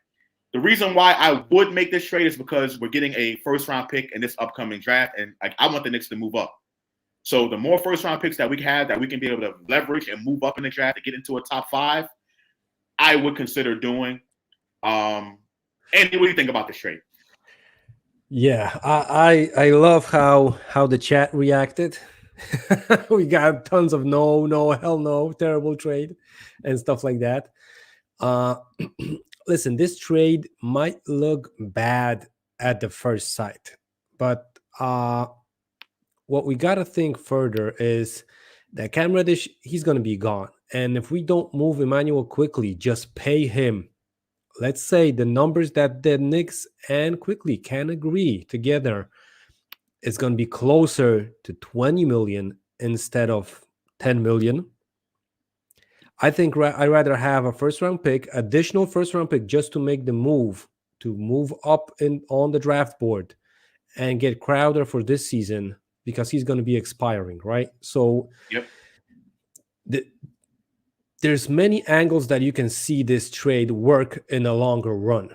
The reason why I would make this trade is because we're getting a first-round pick in this upcoming draft, and I want the Knicks to move up. So the more first-round picks that we have that we can be able to leverage and move up in the draft to get into a top 5, I would consider doing. Andy, what do you think about this trade? Yeah, I love how the chat reacted. We got tons of no, hell no, terrible trade and stuff like that. Listen, this trade might look bad at the first sight, but what we got to think further is that Cam Reddish, he's going to be gone. And if we don't move Emmanuel Quickley, just pay him. Let's say the numbers that the Knicks and Quickley can agree together is going to be closer to 20 million instead of 10 million. I think I'd rather have a first-round pick, additional first-round pick, just to make the move, to move up on the draft board and get Crowder for this season because he's going to be expiring, right? So yep. there's many angles that you can see this trade work in a longer run.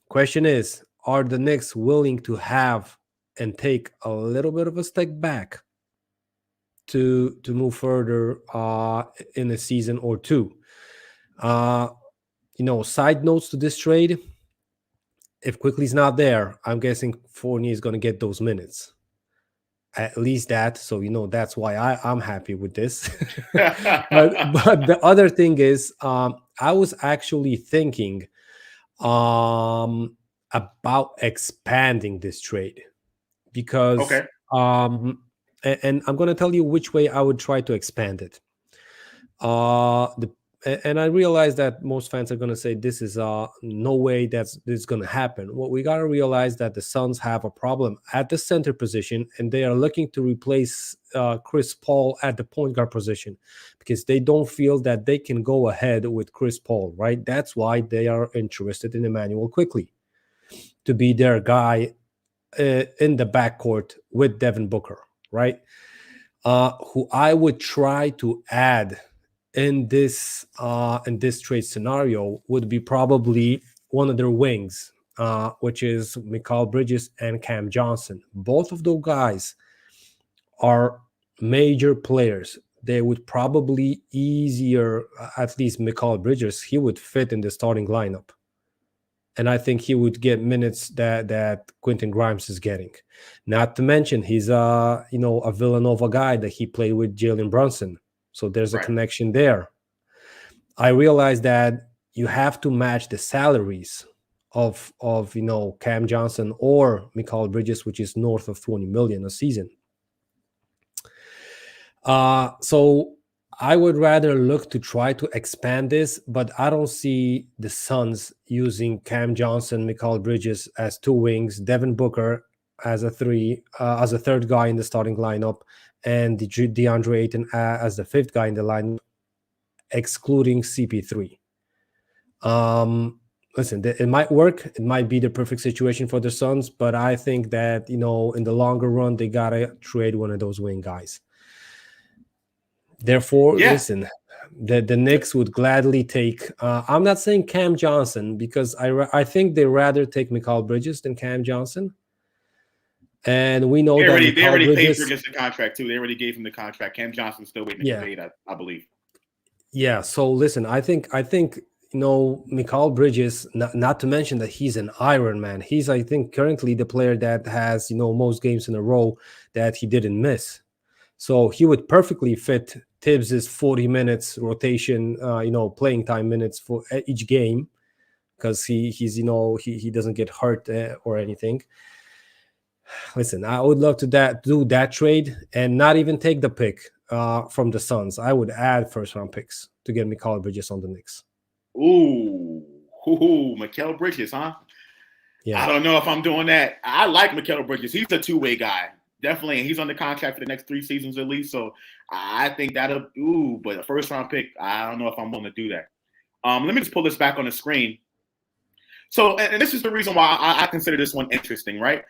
Question is, are the Knicks willing to have and take a little bit of a step back to move further in a season or two? Side notes to this trade, if Quickley's not there, I'm guessing Fournier is going to get those minutes. At least that. So, that's why I'm happy with this. but the other thing is, I was actually thinking about expanding this trade because, Okay. and I'm going to tell you which way I would try to expand it. And I realize that most fans are going to say this is no way this is going to happen. Well, we got to realize that the Suns have a problem at the center position, and they are looking to replace Chris Paul at the point guard position because they don't feel that they can go ahead with Chris Paul, right? That's why they are interested in Emmanuel Quickley to be their guy in the backcourt with Devin Booker, right? Who I would try to add in this trade scenario would be probably one of their wings, which is Mikal Bridges and Cam Johnson. Both of those guys are major players. They would probably easier, at least Mikal Bridges, he would fit in the starting lineup. And I think he would get minutes that Quentin Grimes is getting. Not to mention he's a Villanova guy that he played with Jalen Brunson. So there's a connection there. I realize that you have to match the salaries of Cam Johnson or Mikal Bridges, which is north of $20 million a season. So I would rather look to try to expand this, but I don't see the Suns using Cam Johnson, Mikal Bridges as two wings, Devin Booker as a third guy in the starting lineup, and DeAndre Ayton as the fifth guy in the lineup, excluding CP3. Listen, it might work. It might be the perfect situation for the Suns, but I think that, in the longer run, they got to trade one of those wing guys. Therefore, listen, the Knicks would gladly take, I'm not saying Cam Johnson, because I think they rather take Mikal Bridges than Cam Johnson. And we know they already Bridges, paid Bridges the contract too. They already gave him the contract. Cam Johnson's still waiting to get paid, I believe. Yeah. So listen, I think Mikal Bridges, not to mention that he's an Iron Man. He's, I think, currently the player that has most games in a row that he didn't miss. So he would perfectly fit Tibbs's 40 minutes rotation, playing time minutes for each game, because he doesn't get hurt or anything. Listen, I would love to do that trade and not even take the pick from the Suns. I would add first-round picks to get Mikal Bridges on the Knicks. Ooh, Mikal Bridges, huh? Yeah. I don't know if I'm doing that. I like Mikal Bridges. He's a two-way guy, definitely, and he's on the contract for the next 3 seasons at least. So I think but a first-round pick, I don't know if I'm willing to do that. Let me just pull this back on the screen. So, and this is the reason why I consider this one interesting, right?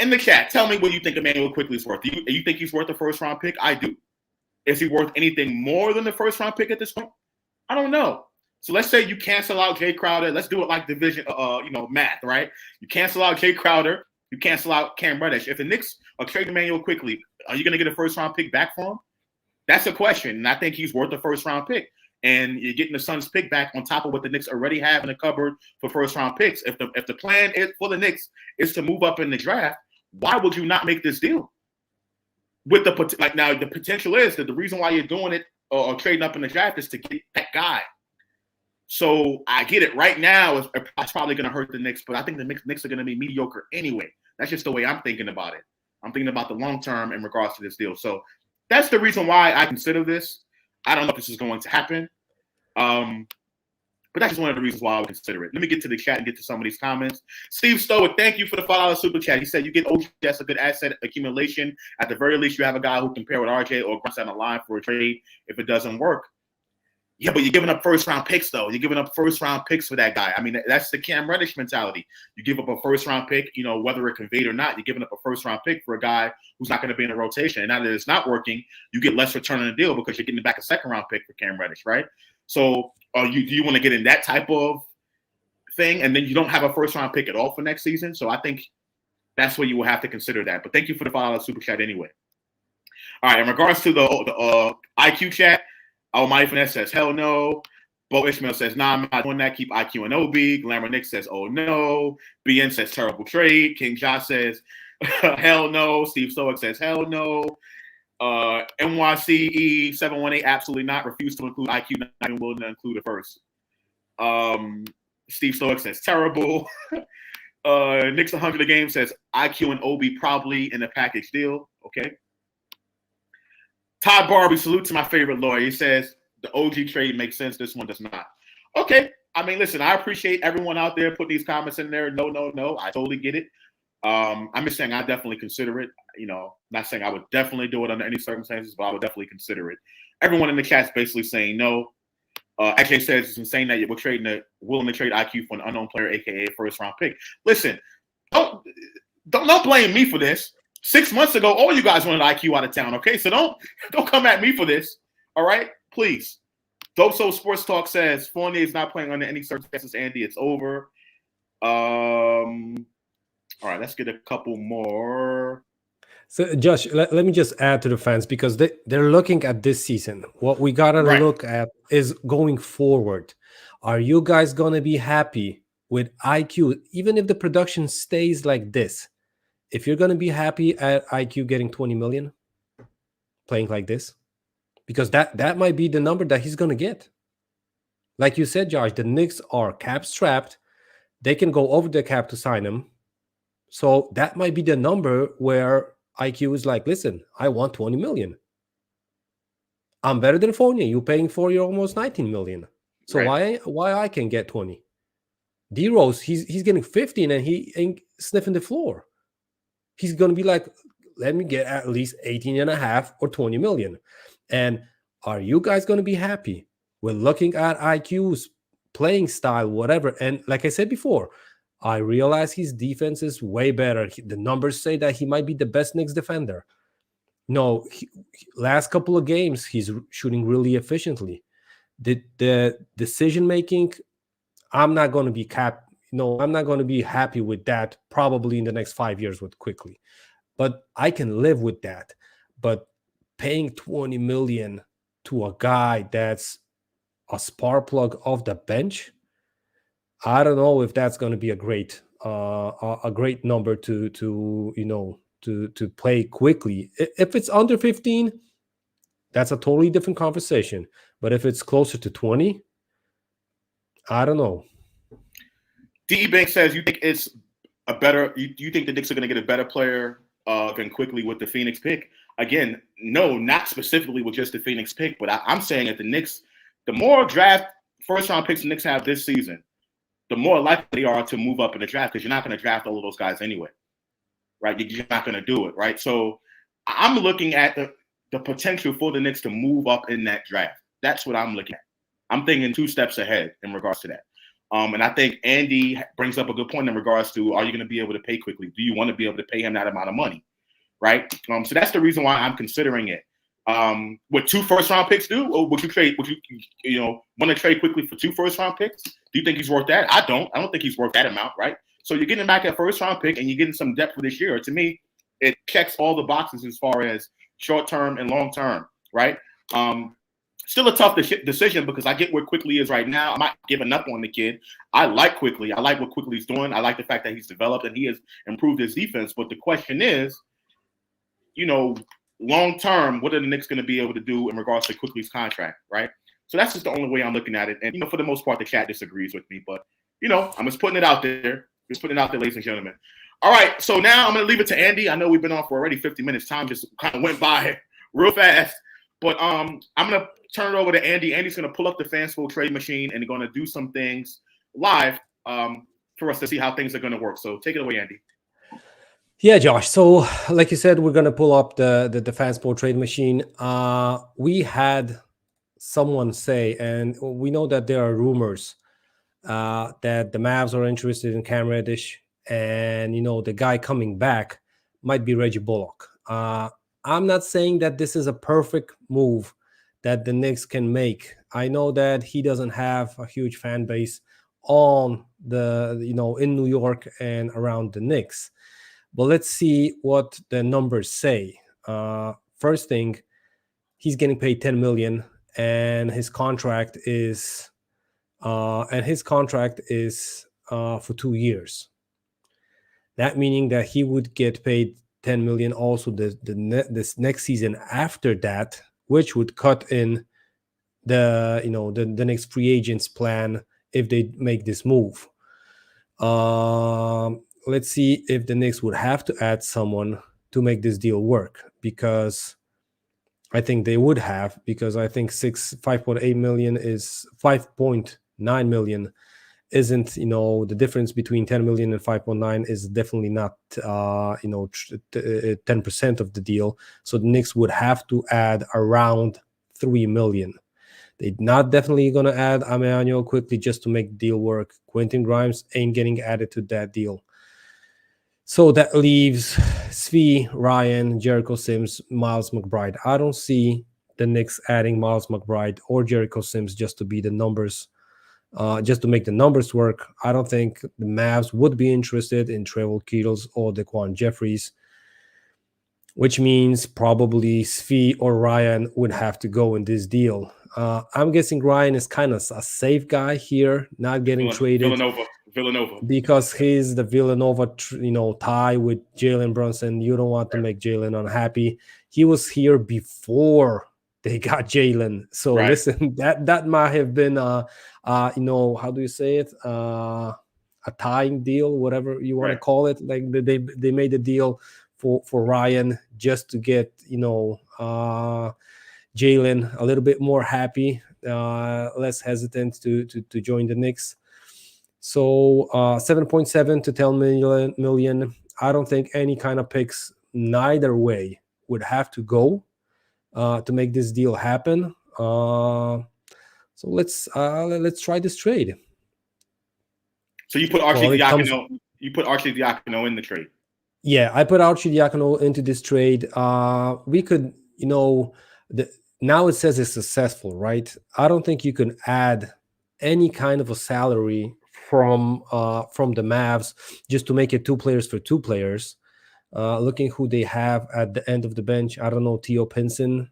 In the chat, tell me what you think Emmanuel Quickley's worth. Do you think he's worth a first-round pick? I do. Is he worth anything more than the first-round pick at this point? I don't know. So let's say you cancel out Jay Crowder. Let's do it like division, math, right? You cancel out Jay Crowder. You cancel out Cam Reddish. If the Knicks are trading Emmanuel Quickley, are you going to get a first-round pick back for him? That's a question, and I think he's worth a first-round pick. And you're getting the Suns' pick back on top of what the Knicks already have in the cupboard for first-round picks. If the plan is for the Knicks is to move up in the draft, why would you not make this deal? With the potential is that the reason why you're doing it or trading up in the draft is to get that guy. So I get it. Right now, it's probably going to hurt the Knicks, but I think the Knicks are going to be mediocre anyway. That's just the way I'm thinking about it. I'm thinking about the long term in regards to this deal. So that's the reason why I consider this. I don't know if this is going to happen. But that's just one of the reasons why I would consider it. Let me get to the chat and get to some of these comments. Steve Stoic, thank you for the $5 super chat. He said you get OG, that's a good asset accumulation. At the very least, you have a guy who can pair with RJ or Grayson on the line for a trade if it doesn't work. Yeah, but you're giving up first-round picks, though. You're giving up first-round picks for that guy. I mean, that's the Cam Reddish mentality. You give up a first-round pick, whether it conveyed or not, you're giving up a first-round pick for a guy who's not going to be in the rotation. And now that it's not working, you get less return on the deal because you're getting back a second-round pick for Cam Reddish, right? So do you want to get in that type of thing? And then you don't have a first round pick at all for next season. So I think that's where you will have to consider that. But thank you for the $5 super chat anyway. All right, in regards to the IQ chat, Almighty Finesse says, hell no. Bo Ishmael says, nah, I'm not doing that. Keep IQ and OB. Glamour Nick says, oh no. BN says, terrible trade. King Josh says, hell no. Steve Stoic says, hell no. NYCE 718, absolutely not. Refuse to include IQ, not even willing to include it first. Steve Stoic says, terrible. Nick's 100 a game says, IQ and OB probably in a package deal. Okay. Todd Barbie, salute to my favorite lawyer. He says, the OG trade makes sense. This one does not. Okay. I mean, listen, I appreciate everyone out there putting these comments in there. No. I totally get it. I'm just saying I definitely consider it. Not saying I would definitely do it under any circumstances, but I would definitely consider it. Everyone in the chat's basically saying no. AJ says it's insane that we're willing to trade IQ for an unknown player, aka first round pick. Listen, don't blame me for this. 6 months ago, all you guys wanted IQ out of town. Okay, so don't come at me for this. All right, please. Dope Soul Sports Talk says Fournier is not playing under any circumstances. Andy, it's over. All right, let's get a couple more. So, Josh, let me just add to the fans, because they're looking at this season. What we got to look at is going forward. Are you guys going to be happy with IQ, even if the production stays like this? If you're going to be happy at IQ getting 20 million, playing like this, because that might be the number that he's going to get. Like you said, Josh, the Knicks are cap strapped. They can go over the cap to sign him. So that might be the number where IQ is like, listen, I want 20 million. I'm better than Fournier. You're paying for your almost 19 million. So why I can get 20? D-Rose, he's getting 15 and he ain't sniffing the floor. He's going to be like, let me get at least 18 and a half or 20 million. And are you guys going to be happy with looking at IQ's playing style, whatever? And like I said before, I realize his defense is way better. The numbers say that he might be the best Knicks defender. No, last couple of games, he's shooting really efficiently. The decision-making, I'm not going to be I'm not going to be happy with that probably in the next 5 years with Quickley. But I can live with that. But paying 20 million to a guy that's a spark plug off the bench, I don't know if that's going to be a great number to play Quickley. If it's under 15, that's a totally different conversation. But if it's closer to 20, I don't know. D.E. Bank says you think it's a better. You think the Knicks are going to get a better player than Quickley with the Phoenix pick? Again, no, not specifically with just the Phoenix pick, but I'm saying that the Knicks, the more draft first round picks the Knicks have this season, the more likely they are to move up in the draft, because you're not going to draft all of those guys anyway, right? You're not going to do it, right? So I'm looking at the potential for the Knicks to move up in that draft. That's what I'm looking at. I'm thinking 2 steps ahead in regards to that. And I think Andy brings up a good point in regards to, are you going to be able to pay Quickley? Do you want to be able to pay him that amount of money, right? So that's the reason why I'm considering it. Would 2 first-round picks do? Or would you want to trade Quickley for 2 first-round picks? Do you think he's worth that? I don't think he's worth that amount, right? So you're getting back a first-round pick and you're getting some depth for this year. To me, it checks all the boxes as far as short-term and long-term, right? Still a tough decision, because I get where Quickley is right now. I'm not giving up on the kid. I like Quickley. I like what Quickley's doing. I like the fact that he's developed and he has improved his defense. But the question is, long term, what are the Knicks going to be able to do in regards to Quickley's contract, right? So that's just the only way I'm looking at it. And, for the most part, the chat disagrees with me. But, I'm just putting it out there. Just putting it out there, ladies and gentlemen. All right, so now I'm going to leave it to Andy. I know we've been on for already 50 minutes. Time just kind of went by real fast. But I'm going to turn it over to Andy. Andy's going to pull up the Fansful trade machine and going to do some things live for us to see how things are going to work. So take it away, Andy. Yeah, Josh. So like you said, we're going to pull up the Fansful trade machine. We had someone say, and we know that there are rumors that the Mavs are interested in Cam Reddish, and, the guy coming back might be Reggie Bullock. I'm not saying that this is a perfect move that the Knicks can make. I know that he doesn't have a huge fan base on in New York and around the Knicks. But let's see what the numbers say. First thing, he's getting paid 10 million, and his contract is for 2 years. That meaning that he would get paid 10 million also this next season after that, which would cut in the next free agents plan if they make this move. Let's see if the Knicks would have to add someone to make this deal work, because I think they would have, because I think 5.8 million is 5.9 million isn't, the difference between 10 million and 5.9 is definitely not 10% of the deal. So the Knicks would have to add around 3 million. They're not definitely going to add Emmanuel Quickley just to make the deal work. Quentin Grimes ain't getting added to that deal. So that leaves Svi, Ryan, Jericho Sims, Miles McBride. I don't see the Knicks adding Miles McBride or Jericho Sims just to be the numbers, just to make the numbers work. I don't think the Mavs would be interested in Trevor Kettles or Daquan Jeffries, which means probably Svi or Ryan would have to go in this deal. I'm guessing Ryan is kind of a safe guy here, not getting traded. Villanova. Because he's the Villanova, tie with Jalen Brunson. You don't want to make Jalen unhappy. He was here before they got Jalen. So listen, that might have been, how do you say it? A tying deal, whatever you want to call it. Like they made a deal for Ryan just to get, Jalen a little bit more happy, less hesitant to join the Knicks. So 7.7 to 10 million. I don't think any kind of picks neither way would have to go to make this deal happen. So let's try this trade. So you put Archie Diacono. You put Archie Diacono in the trade. Yeah, I put Archie Diacono into this trade. We could, now it says it's successful, right? I don't think you can add any kind of a salary from the Mavs just to make it 2 players for 2 players. Looking who they have at the end of the bench, I don't know, Theo Pinson.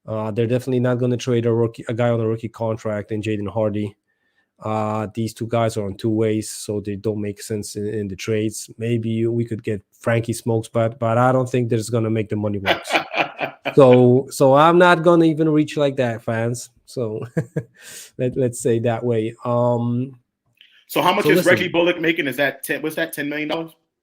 They're definitely not going to trade a guy on a rookie contract and Jaden Hardy. These 2 guys are on 2 ways, so they don't make sense in the trades. Maybe we could get Frankie Smokes, but I don't think that's going to make the money work. So I'm not going to even reach like that, fans. So let's say that way. So how much is Reggie Bullock making? Is that what's that, $10 million?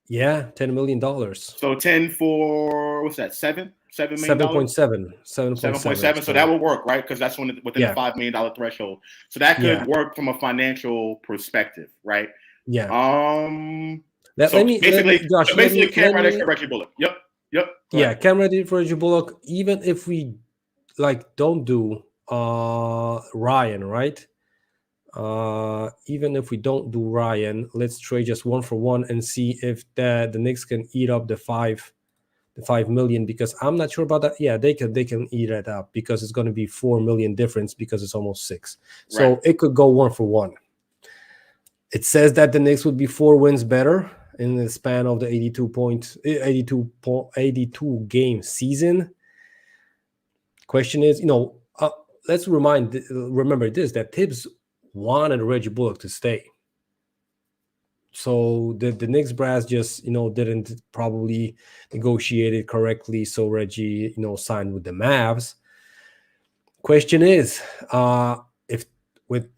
Yeah, $10 million. So 10 for what's that? $7 million? 7.7. So that would work, right? Because that's within the $5 million threshold. So that could work from a financial perspective, right? Yeah. Basically, Cam Reddish for Reggie Bullock. Yep. Yeah, Cam Reddish for Reggie Bullock. Even if we don't do Ryan, right? Even if we don't do Ryan, let's trade just 1 for 1 and see if the Knicks can eat up the 5 million, because I'm not sure about that. Yeah, they can eat it up because it's going to be 4 million difference because it's almost 6. So it could go 1 for 1. It says that the Knicks would be 4 wins better in the span of the 82 game season. Question is, let's remember this, that Tibbs wanted Reggie Bullock to stay. So the Knicks brass just, didn't probably negotiate it correctly. So Reggie, signed with the Mavs. Question is, if with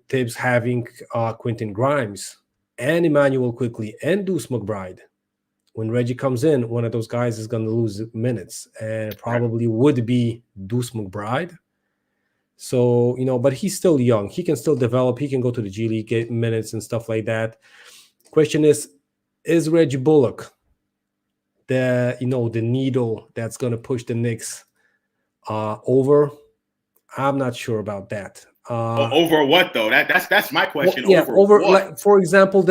Tibbs having Quentin Grimes and Emmanuel Quickley and Deuce McBride, when Reggie comes in, one of those guys is going to lose minutes, and probably would be Deuce McBride. So, but he's still young. He can still develop. He can go to the G League, get minutes and stuff like that. Question is Reggie Bullock the needle that's going to push the Knicks over? I'm not sure about that. Over what though? That's my question. Over what? For example,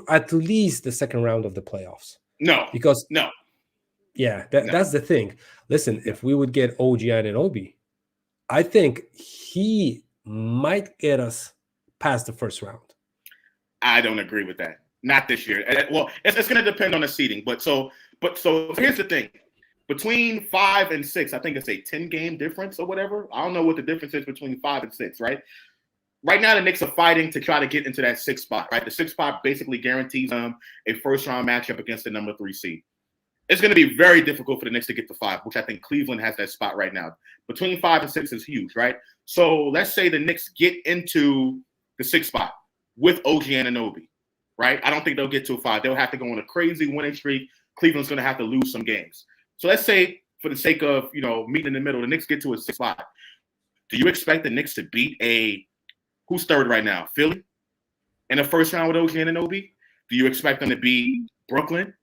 at least the second round of the playoffs. No. Yeah, that's the thing. Listen, if we would get OG Anunoby, I think he might get us past the first round. I don't agree with that. Not this year. Well, it's going to depend on the seeding. So here's the thing. Between 5 and 6, I think it's a 10-game difference or whatever. I don't know what the difference is between 5 and 6, right? Right now, the Knicks are fighting to try to get into that 6th spot, right? The 6th spot basically guarantees them a first-round matchup against the number 3 seed. It's going to be very difficult for the Knicks to get to 5, which I think Cleveland has that spot right now. Between 5 and 6 is huge, right? So let's say the Knicks get into the 6th spot with OG Anunoby, right? I don't think they'll get to a 5. They'll have to go on a crazy winning streak. Cleveland's going to have to lose some games. So let's say, for the sake of, meeting in the middle, the Knicks get to a 6th spot. Do you expect the Knicks to beat who's third right now? Philly? In the first round with OG Anunoby? Do you expect them to beat Brooklyn?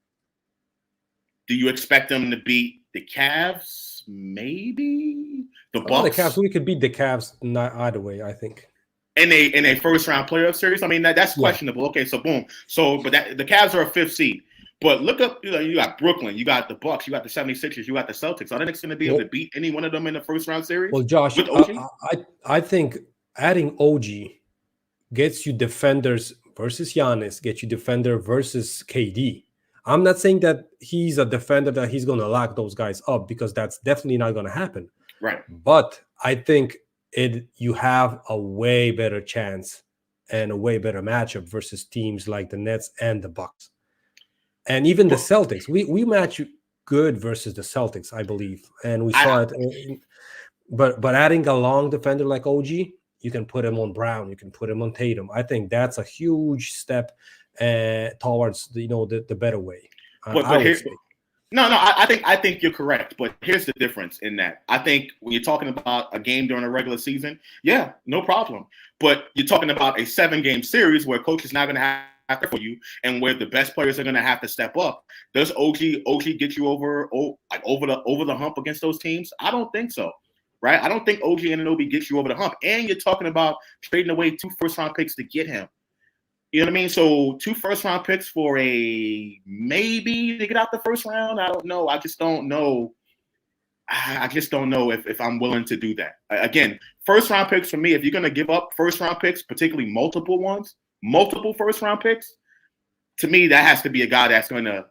Do you expect them to beat the Cavs? Maybe the Bucks. The Cavs. We could beat the Cavs either way, I think. In a first round playoff series, I mean that's questionable. Okay, so boom. So, but the Cavs are a 5th seed. But look up, you got Brooklyn, you got the Bucks, you got the 76ers, you got the Celtics. Are the Knicks going to be able to beat any one of them in the first round series? Well, Josh, with OG? I think adding OG gets you defenders versus Giannis, gets you defender versus KD. I'm not saying that he's a defender that he's going to lock those guys up, because that's definitely not going to happen. Right. But I think you have a way better chance and a way better matchup versus teams like the Nets and the Bucks. And even the Celtics. We match good versus the Celtics, I believe. And we saw it. But adding a long defender like OG, you can put him on Brown, you can put him on Tatum. I think that's a huge step towards the better way. I think you're correct, but here's the difference in that. I think when you're talking about a game during a regular season, yeah, no problem. But you're talking about a 7-game series where coach is not going to have for you, and where the best players are going to have to step up. Does OG get you over the hump against those teams? I don't think so. Right? I don't think OG Anunoby gets you over the hump. And you're talking about trading away 2 first-round picks to get him. You know what I mean? So 2 first-round picks for a maybe to get out the first round. I don't know. I just don't know. I just don't know if I'm willing to do that. Again, first-round picks for me, if you're going to give up first-round picks, particularly multiple first-round picks, to me, that has to be a guy that's going to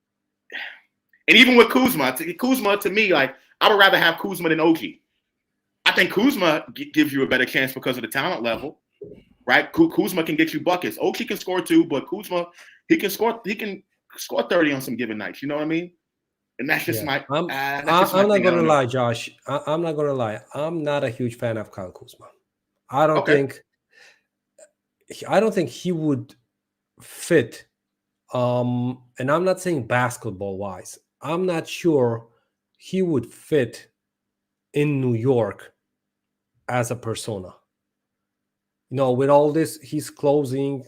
– and even with Kuzma, to me, like, I would rather have Kuzma than OG. I think Kuzma gives you a better chance because of the talent level, right? Kuzma can get you buckets. OG can score too, but Kuzma, he can score 30 on some given nights. You know what I mean? And that's just my. I'm not gonna lie, Josh. I'm not gonna lie. I'm not a huge fan of Kyle Kuzma. I don't think he would fit. And I'm not saying basketball wise. I'm not sure he would fit in New York as a persona. With all this, his clothing,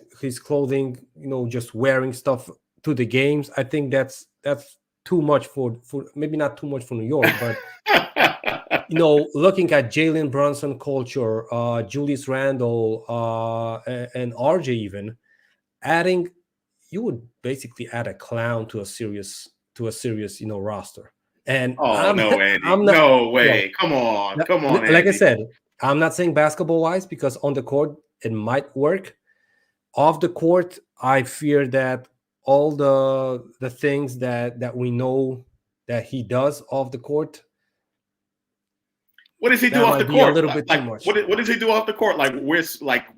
just wearing stuff to the games. I think that's too much for maybe not too much for New York, but looking at Jalen Brunson culture, Julius Randle, and RJ even you would basically add a clown to a serious roster. And no, Andy, no way! Come on, Like Andy. I said, I'm not saying basketball wise, because on the court it might work. Off the court, I fear that all the things that we know that he does off the court. What does he do off the court? A little bit too much. What does he do off the court?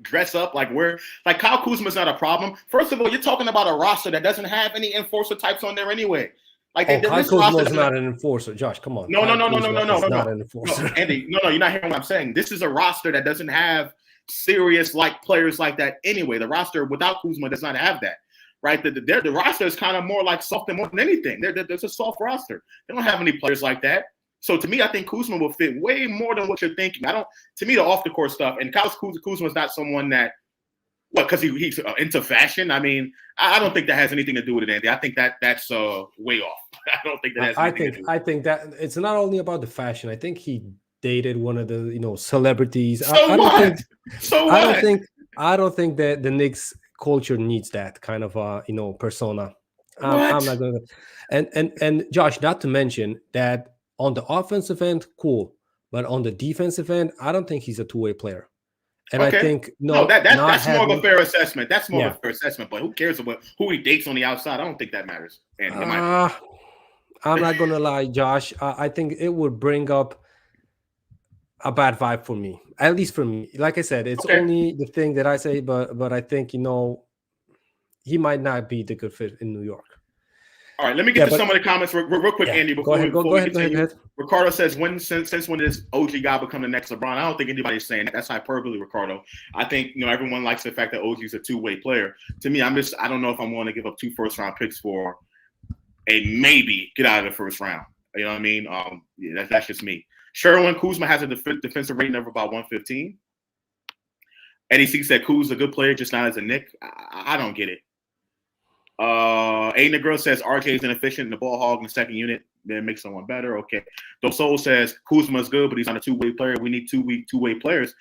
Dress up? Kyle Kuzma's not a problem. First of all, you're talking about a roster that doesn't have any enforcer types on there anyway. Kyle Kuzma is not an enforcer. Josh, come on. No. Not an enforcer. No, Andy, no, you're not hearing what I'm saying. This is a roster that doesn't have serious players like that anyway. The roster without Kuzma does not have that, right? The roster is kind of more soft more than anything. There's a soft roster. They don't have any players like that. So to me, I think Kuzma will fit way more than what you're thinking. To me, the off the court stuff, and Kyle Kuzma is not someone that, because he's into fashion. I mean, I don't think that has anything to do with it, Andy. I think that's way off. I don't think that has anything to do with it. I think that it's not only about the fashion. I think he dated one of the celebrities. I don't think that the Knicks culture needs that kind of persona. I'm not gonna. And Josh, not to mention that on the offensive end, cool, But on the defensive end, I don't think he's a two-way player. And I Okay. think No, not that's more of a having, fair assessment. That's more of yeah. a fair assessment. But who cares about who he dates on the outside? I don't think that matters. And in my Uh, I'm not gonna lie, Josh. I think it would bring up a bad vibe for me, at least for me. Like I said, it's okay. only the thing that I say, but I think he might not be the good fit in New York. All right, let me get Yeah, to but some of the comments real quick, yeah, Andy, go ahead, go before we ahead, go ahead, go continue. ahead. Ricardo says, since when does OG guy become the next LeBron? I don't think anybody's saying that. That's hyperbole, Ricardo. I think everyone likes the fact that OG is a two-way player. To me, I don't know if I'm willing to give up 2 first-round picks for a maybe get out of the first round. You know what I mean? Yeah, that's just me. Sherwin Kuzma has a defensive rating of about 115. Eddie C said Kuz's a good player, just not as a Knick. I don't get it. A Negro says RJ is inefficient in the ball hog in the second unit. Then make someone better. Okay. Dosol says Kuzma is good, but he's not a two-way player. We need two-way players.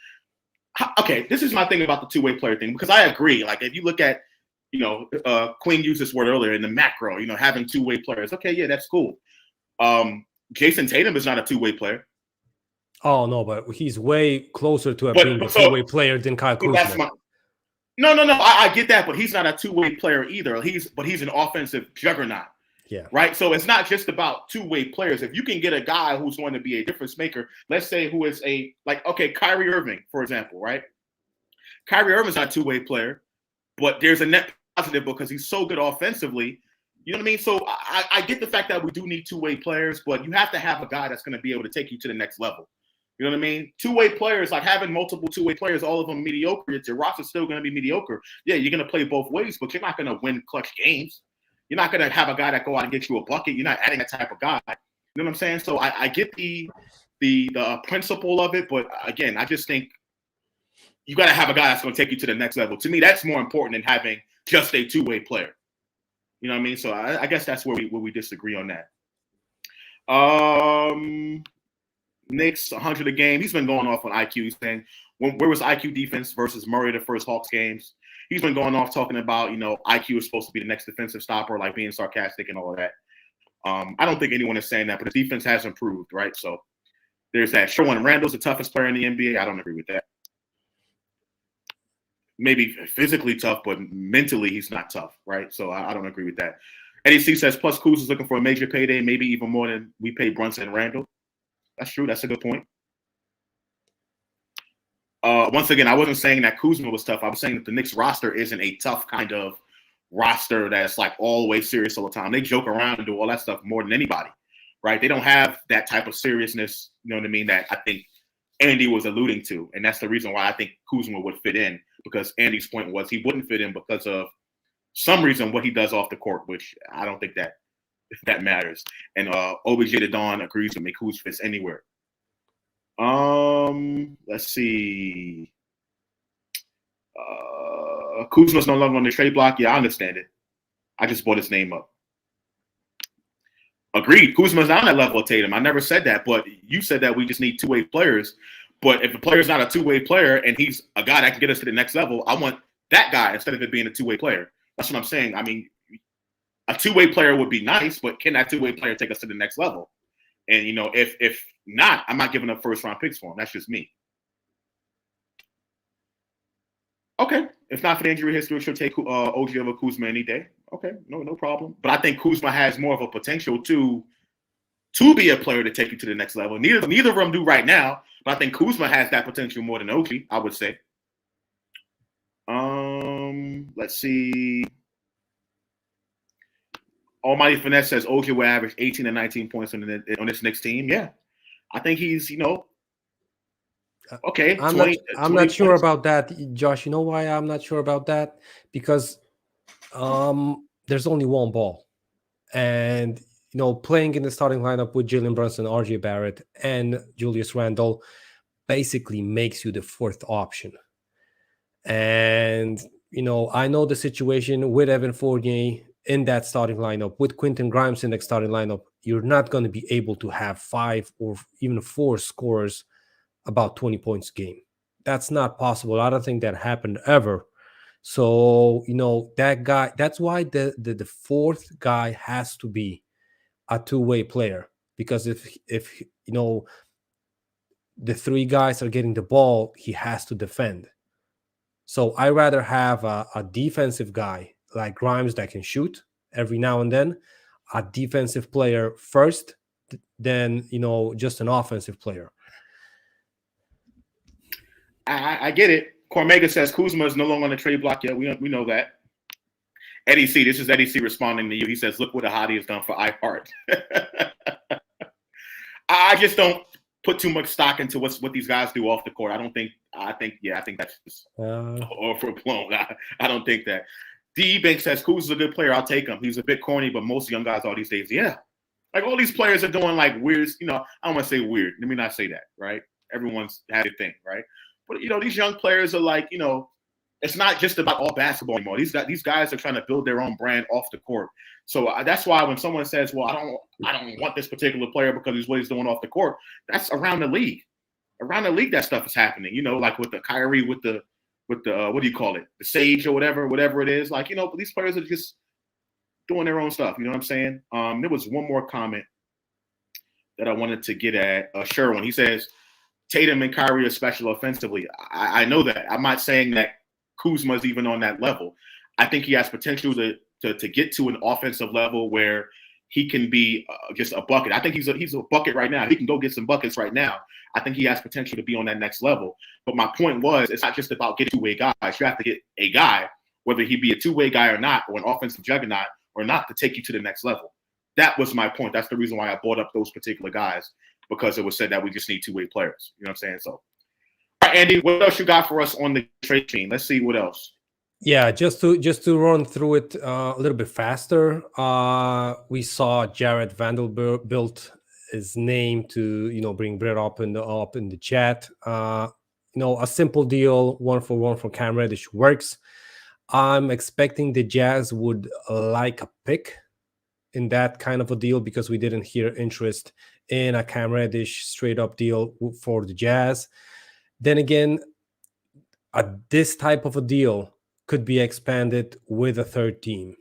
Okay, this is my thing about the two-way player thing, because I agree. Like, if you look at, Queen used this word earlier in the macro, having two-way players. Okay, yeah, that's cool. Jason Tatum is not a two-way player. Oh no, but he's way closer to being a two-way player than Kyle Kuzma. No. I get that, but he's not a two-way player either. He's an offensive juggernaut. Yeah. Right. So it's not just about two-way players. If you can get a guy who's going to be a difference maker, let's say who is Kyrie Irving, for example, right? Kyrie Irving's not a two-way player, but there's a net positive because he's so good offensively. You know what I mean? So I get the fact that we do need two-way players, but you have to have a guy that's going to be able to take you to the next level. You know what I mean? Two-way players, like having multiple two-way players, all of them mediocre, your roster's still going to be mediocre. Yeah, you're going to play both ways, but you're not going to win clutch games. You're not going to have a guy that go out and get you a bucket. You're not adding that type of guy. You know what I'm saying? So I get the principle of it, but again, I just think you got to have a guy that's going to take you to the next level. To me, that's more important than having just a two-way player. You know what I mean? So I guess that's where we disagree on that. Knicks 100 a game. He's been going off on IQ. He's saying, where was IQ defense versus Murray the first Hawks games? He's been going off talking about, IQ is supposed to be the next defensive stopper, like being sarcastic and all of that. I don't think anyone is saying that, but the defense has improved, right? So there's that. Sherwin Randall's the toughest player in the NBA. I don't agree with that. Maybe physically tough, but mentally he's not tough, right? So I don't agree with that. Eddie C says, plus Kuz is looking for a major payday, maybe even more than we paid Brunson and Randall. That's true. That's a good point. Once again, I wasn't saying that Kuzma was tough. I was saying that the Knicks roster isn't a tough kind of roster that's like all the way serious all the time. They joke around and do all that stuff more than anybody, right? They don't have that type of seriousness, you know what I mean, that I think Andy was alluding to. And that's the reason why I think Kuzma would fit in, because Andy's point was he wouldn't fit in because of some reason what he does off the court, which I don't think that matters. And OBJ the Dawn agrees with me. Kuz fits anywhere. Let's see. Kuzma's no longer on the trade block. Yeah, I understand it. I just brought his name up. Agreed. Kuzma's not on that level of Tatum. I never said that, but you said that we just need two-way players. But if a player's not a two-way player and he's a guy that can get us to the next level, I want that guy instead of it being a two-way player. That's what I'm saying. I mean, a two-way player would be nice, but can that two-way player take us to the next level? And, if not, I'm not giving up first-round picks for him. That's just me. Okay. If not for the injury history, she'll take OG over Kuzma any day. Okay. No problem. But I think Kuzma has more of a potential to be a player to take you to the next level. Neither of them do right now, but I think Kuzma has that potential more than OG, I would say. Let's see. Almighty Finesse says OG will average 18 and 19 points on this Knicks team. Yeah. I think he's, okay. I'm not sure about that, Josh. You know why I'm not sure about that? Because there's only one ball. And, playing in the starting lineup with Jalen Brunson, RJ Barrett, and Julius Randle basically makes you the fourth option. And, I know the situation with Evan Fournier in that starting lineup, with Quentin Grimes in the starting lineup. You're not going to be able to have 5 or even 4 scorers about 20 points a game. That's not possible. I don't think that happened ever. So, that guy, that's why the fourth guy has to be a two-way player. Because if the three guys are getting the ball, he has to defend. So I rather have a defensive guy like Grimes that can shoot every now and then, a defensive player first, than just an offensive player. I get it. Cormega says Kuzma is no longer on the trade block yet. We know that. Eddie C, this is Eddie C responding to you. He says, "Look what a hottie has done for iHeart." I just don't put too much stock into what these guys do off the court. I think that's just overblown. I don't think that. D. Banks says Kuzma's a good player. I'll take him. He's a bit corny, but most young guys all these days, yeah. Like all these players are doing like weird, I don't want to say weird. Let me not say that, right? Everyone's had a thing, right? But these young players are like, it's not just about all basketball anymore. These guys are trying to build their own brand off the court. So that's why when someone says, "Well, I don't want this particular player because he's what he's doing off the court," that's around the league. Around the league, that stuff is happening. Like with the Kyrie, with the what do you call it, the Sage or whatever it is. Like but these players are just doing their own stuff. You know what I'm saying? There was one more comment that I wanted to get at. Sherwin, he says Tatum and Kyrie are special offensively. I know that. I'm not saying that Kuzma's even on that level. I think he has potential to get to an offensive level where he can be just a bucket. I think he's a bucket right now. He can go get some buckets right now. I think he has potential to be on that next level. But my point was, it's not just about getting two-way guys. You have to get a guy, whether he be a two-way guy or not, or an offensive juggernaut or not, to take you to the next level. That was my point. That's the reason why I brought up those particular guys, because it was said that we just need two-way players. You know what I'm saying? So, all right, Andy, what else you got for us on the trade team? Let's see what else. Yeah, just to run through it a little bit faster. We saw Jared Vanderbilt his name to bring Brett up in the chat. A simple deal, 1-for-1 for Cam Reddish works. I'm expecting the Jazz would like a pick in that kind of a deal, because we didn't hear interest in a Cam Reddish straight up deal for the Jazz. Then again, this type of a deal could be expanded with a third team,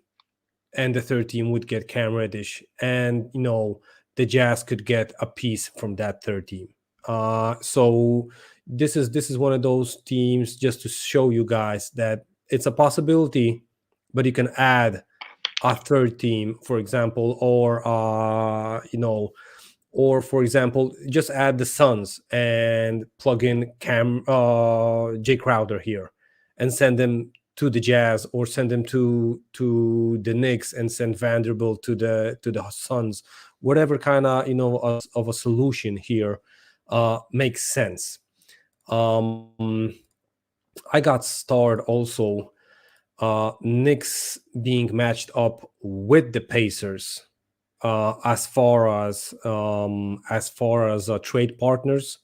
and the third team would get Cam Reddish, and the Jazz could get a piece from that third team. So this is one of those teams, just to show you guys that it's a possibility, but you can add a third team, for example, or for example, just add the Suns and plug in Jay Crowder here, and send them to the Jazz, or send them to the Knicks and send Vanderbilt to the Suns. Whatever kind of a solution here makes sense. I got starred also. Knicks being matched up with the Pacers as far as trade partners.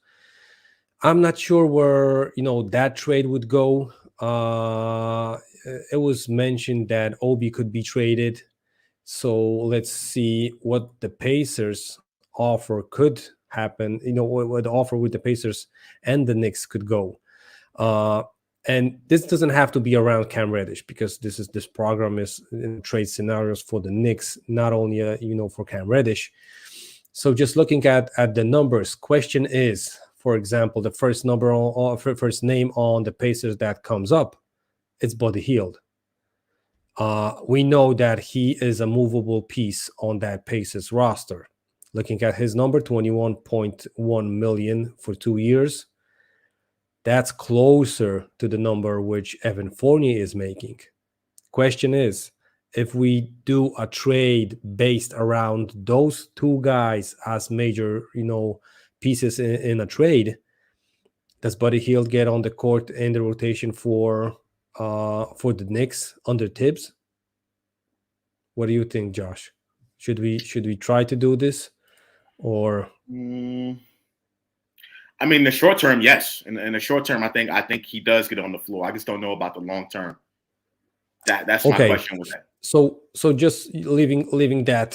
I'm not sure where that trade would go. It was mentioned that Obi could be traded, so let's see what the Pacers offer could happen. What the offer with the Pacers and the Knicks could go. And this doesn't have to be around Cam Reddish, because this program is in trade scenarios for the Knicks, not only for Cam Reddish. So just looking at the numbers, question is, for example, the first name on the Pacers that comes up, it's Buddy Hield. We know that he is a movable piece on that Pacers roster. Looking at his number, $21.1 million for 2 years. That's closer to the number which Evan Fournier is making. Question is, if we do a trade based around those two guys as major, pieces in a trade, does Buddy Hield get on the court in the rotation for the Knicks under Tibbs? What do you think, Josh? Should we try to do this, or? I mean, the short term, yes. In the short term, I think he does get on the floor. I just don't know about the long term. That's my question with that. So just leaving that.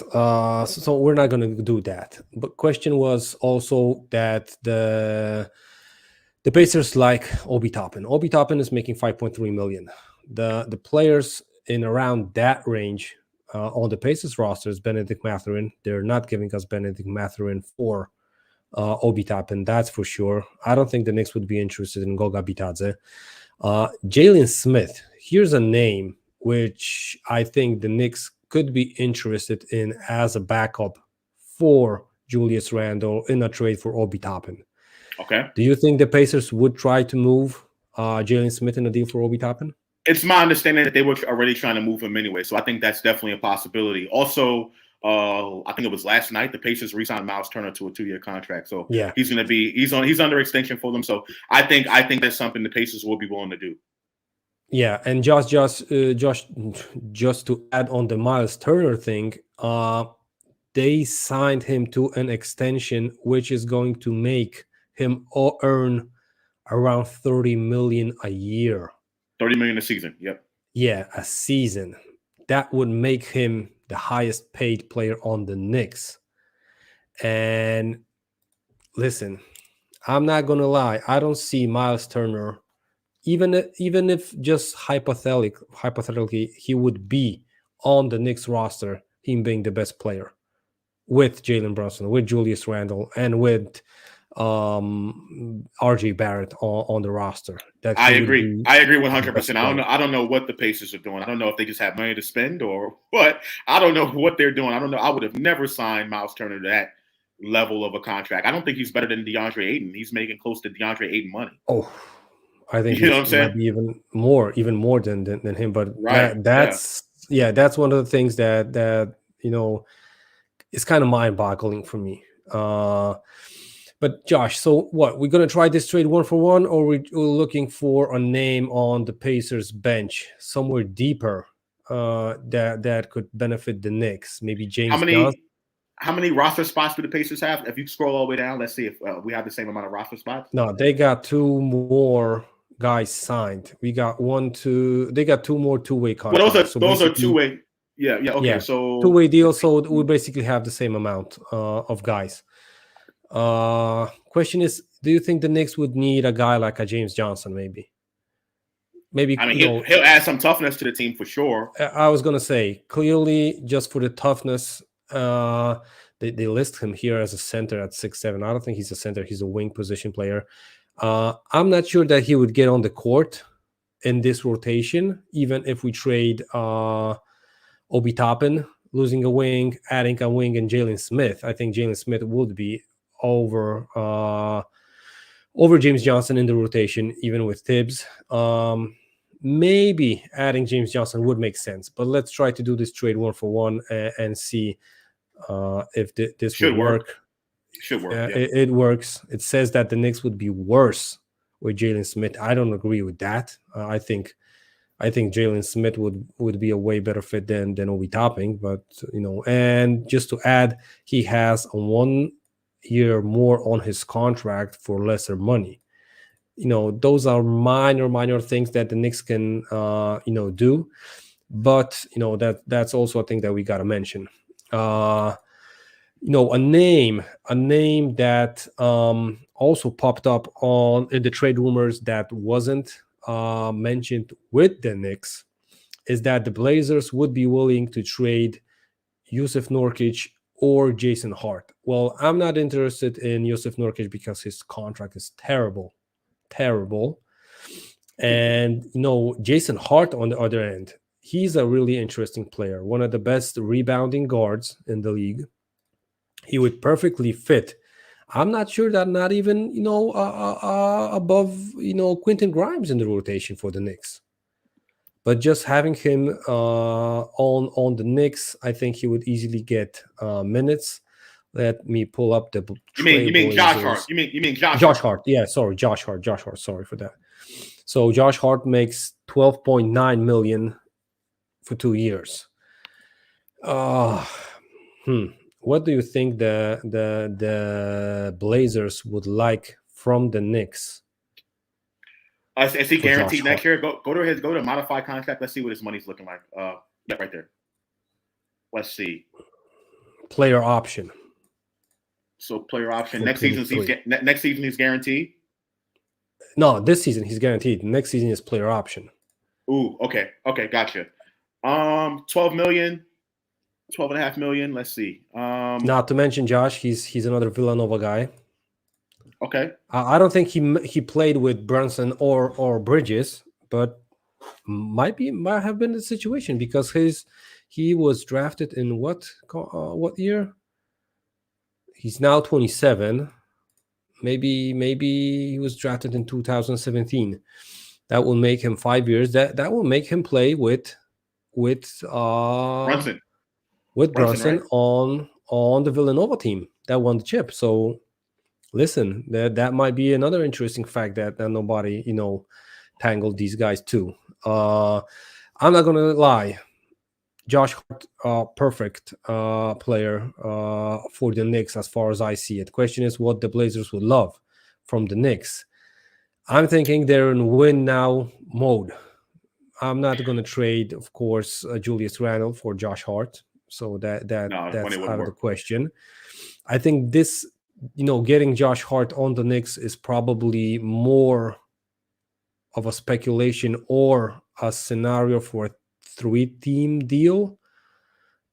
So we're not going to do that. But question was also that the Pacers like Obi Toppin. Obi Toppin is making $5.3 million. The players in around that range on the Pacers roster is Benedict Mathurin. They're not giving us Benedict Mathurin for Obi Toppin, that's for sure. I don't think the Knicks would be interested in Goga Bitadze. Jalen Smith, here's a name which I think the Knicks could be interested in as a backup for Julius Randle in a trade for Obi Toppin. Okay. Do you think the Pacers would try to move Jalen Smith in a deal for Obi Toppin? It's my understanding that they were already trying to move him anyway, so I think that's definitely a possibility. Also, I think it was last night the Pacers re-signed Miles Turner to a 2-year contract, so yeah, he's under extension for them. So I think that's something the Pacers will be willing to do. Yeah, and just to add on the Miles Turner thing, they signed him to an extension which is going to make him earn around 30 million a year. 30 million a season. Yep. Yeah, a season. That would make him the highest paid player on the Knicks. And listen, I'm not gonna lie, I don't see Miles Turner, even if just hypothetically he would be on the Knicks roster, him being the best player with Jalen Brunson, with Julius Randle, and with RJ Barrett on the roster. That I agree 100%. I don't know what the Pacers are doing. I don't know if they just have money to spend or what. I don't know what they're doing. I don't know. I would have never signed Miles Turner to that level of a contract. I don't think he's better than DeAndre Ayton. He's making close to DeAndre Ayton money. Oh, I think you know what I'm saying? Might be even more than him. But right. That's one of the things that it's kind of mind-boggling for me. But Josh, so what? We're gonna try this trade 1-for-1, or we're looking for a name on the Pacers bench somewhere deeper that could benefit the Knicks? Maybe James Johnson. How many roster spots do the Pacers have? If you scroll all the way down, let's see if we have the same amount of roster spots. No, they got 2 more guys signed. We got 1, 2. They got 2 more two-way contracts. Well, those are two-way. Yeah. Okay. Yeah. So two-way deal. So we basically have the same amount of guys. Question is, do you think the Knicks would need a guy like a James Johnson? Maybe. I mean, he'll add some toughness to the team for sure. I was gonna say, clearly, just for the toughness. They list him here as a center at 6'7". I don't think he's a center. He's a wing position player. I'm not sure that he would get on the court in this rotation, even if we trade Obi Toppin, losing a wing, adding a wing, and Jalen Smith. I think Jalen Smith would be over James Johnson in the rotation, even with Tibbs. Maybe adding James Johnson would make sense, but let's try to do this trade 1-for-1 and see if this should would work. Should work. Yeah. It works. It says that the Knicks would be worse with Jalen Smith. I don't agree with that. I think Jalen Smith would be a way better fit than Obi Toppin. But and just to add, he has 1 year more on his contract for lesser money. Those are minor things that the Knicks can do. But that's also a thing that we gotta mention. A name that also popped up in the trade rumors that wasn't mentioned with the Knicks is that the Blazers would be willing to trade Jusuf Nurkic or Jason Hart. Well, I'm not interested in Jusuf Nurkic because his contract is terrible. And Jason Hart on the other end, he's a really interesting player, one of the best rebounding guards in the league. He would perfectly fit. I'm not sure that not even above Quentin Grimes in the rotation for the Knicks. But just having him on the Knicks, I think he would easily get minutes. Let me pull up the. You mean Josh Hart? You mean Josh Hart? Yeah, sorry, Josh Hart. Sorry for that. So Josh Hart makes $12.9 million for 2 years. What do you think the Blazers would like from the Knicks? Is he guaranteed next year? Go to modified contract. Let's see what his money's looking like. Yeah, right there. Let's see. Player option. So player option. Next season he's guaranteed? No, this season he's guaranteed. Next season is player option. Ooh, okay, gotcha. 12 million, 12.5 million. Let's see. Not to mention Josh, he's another Villanova guy. Okay. I don't think he played with Brunson or Bridges, but might have been the situation because he was drafted in what year? He's now 27. Maybe he was drafted in 2017. That will make him 5 years. That will make him play with Brunson. Brunson Right? on the Villanova team that won the chip. So listen, that might be another interesting fact that nobody tangled these guys too. I'm not gonna lie. Josh Hart, perfect player for the Knicks as far as I see it. Question is what the Blazers would love from the Knicks. I'm thinking they're in win now mode. I'm not going to trade, of course, Julius Randle for Josh Hart. So No, that's money wouldn't out of the work. question. I think this, getting Josh Hart on the Knicks is probably more of a speculation or a scenario for a 3-team deal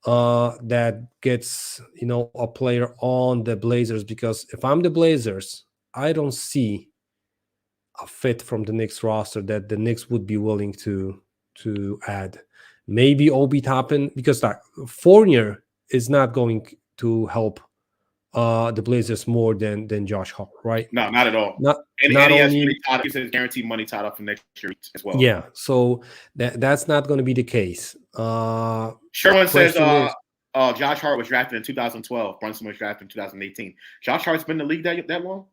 that gets a player on the Blazers, because if I'm the Blazers, I don't see a fit from the Knicks roster that the Knicks would be willing to add. Maybe Obi Toppin, because Fournier is not going to help the Blazers more than Josh Hart, right? No, not at all. Not And not he has only guaranteed money tied up for next year as well. yeah. So that's not going to be the case. Sherwin says Question is, Josh Hart was drafted in 2012. Brunson was drafted in 2018. Josh Hart's been in the league that long?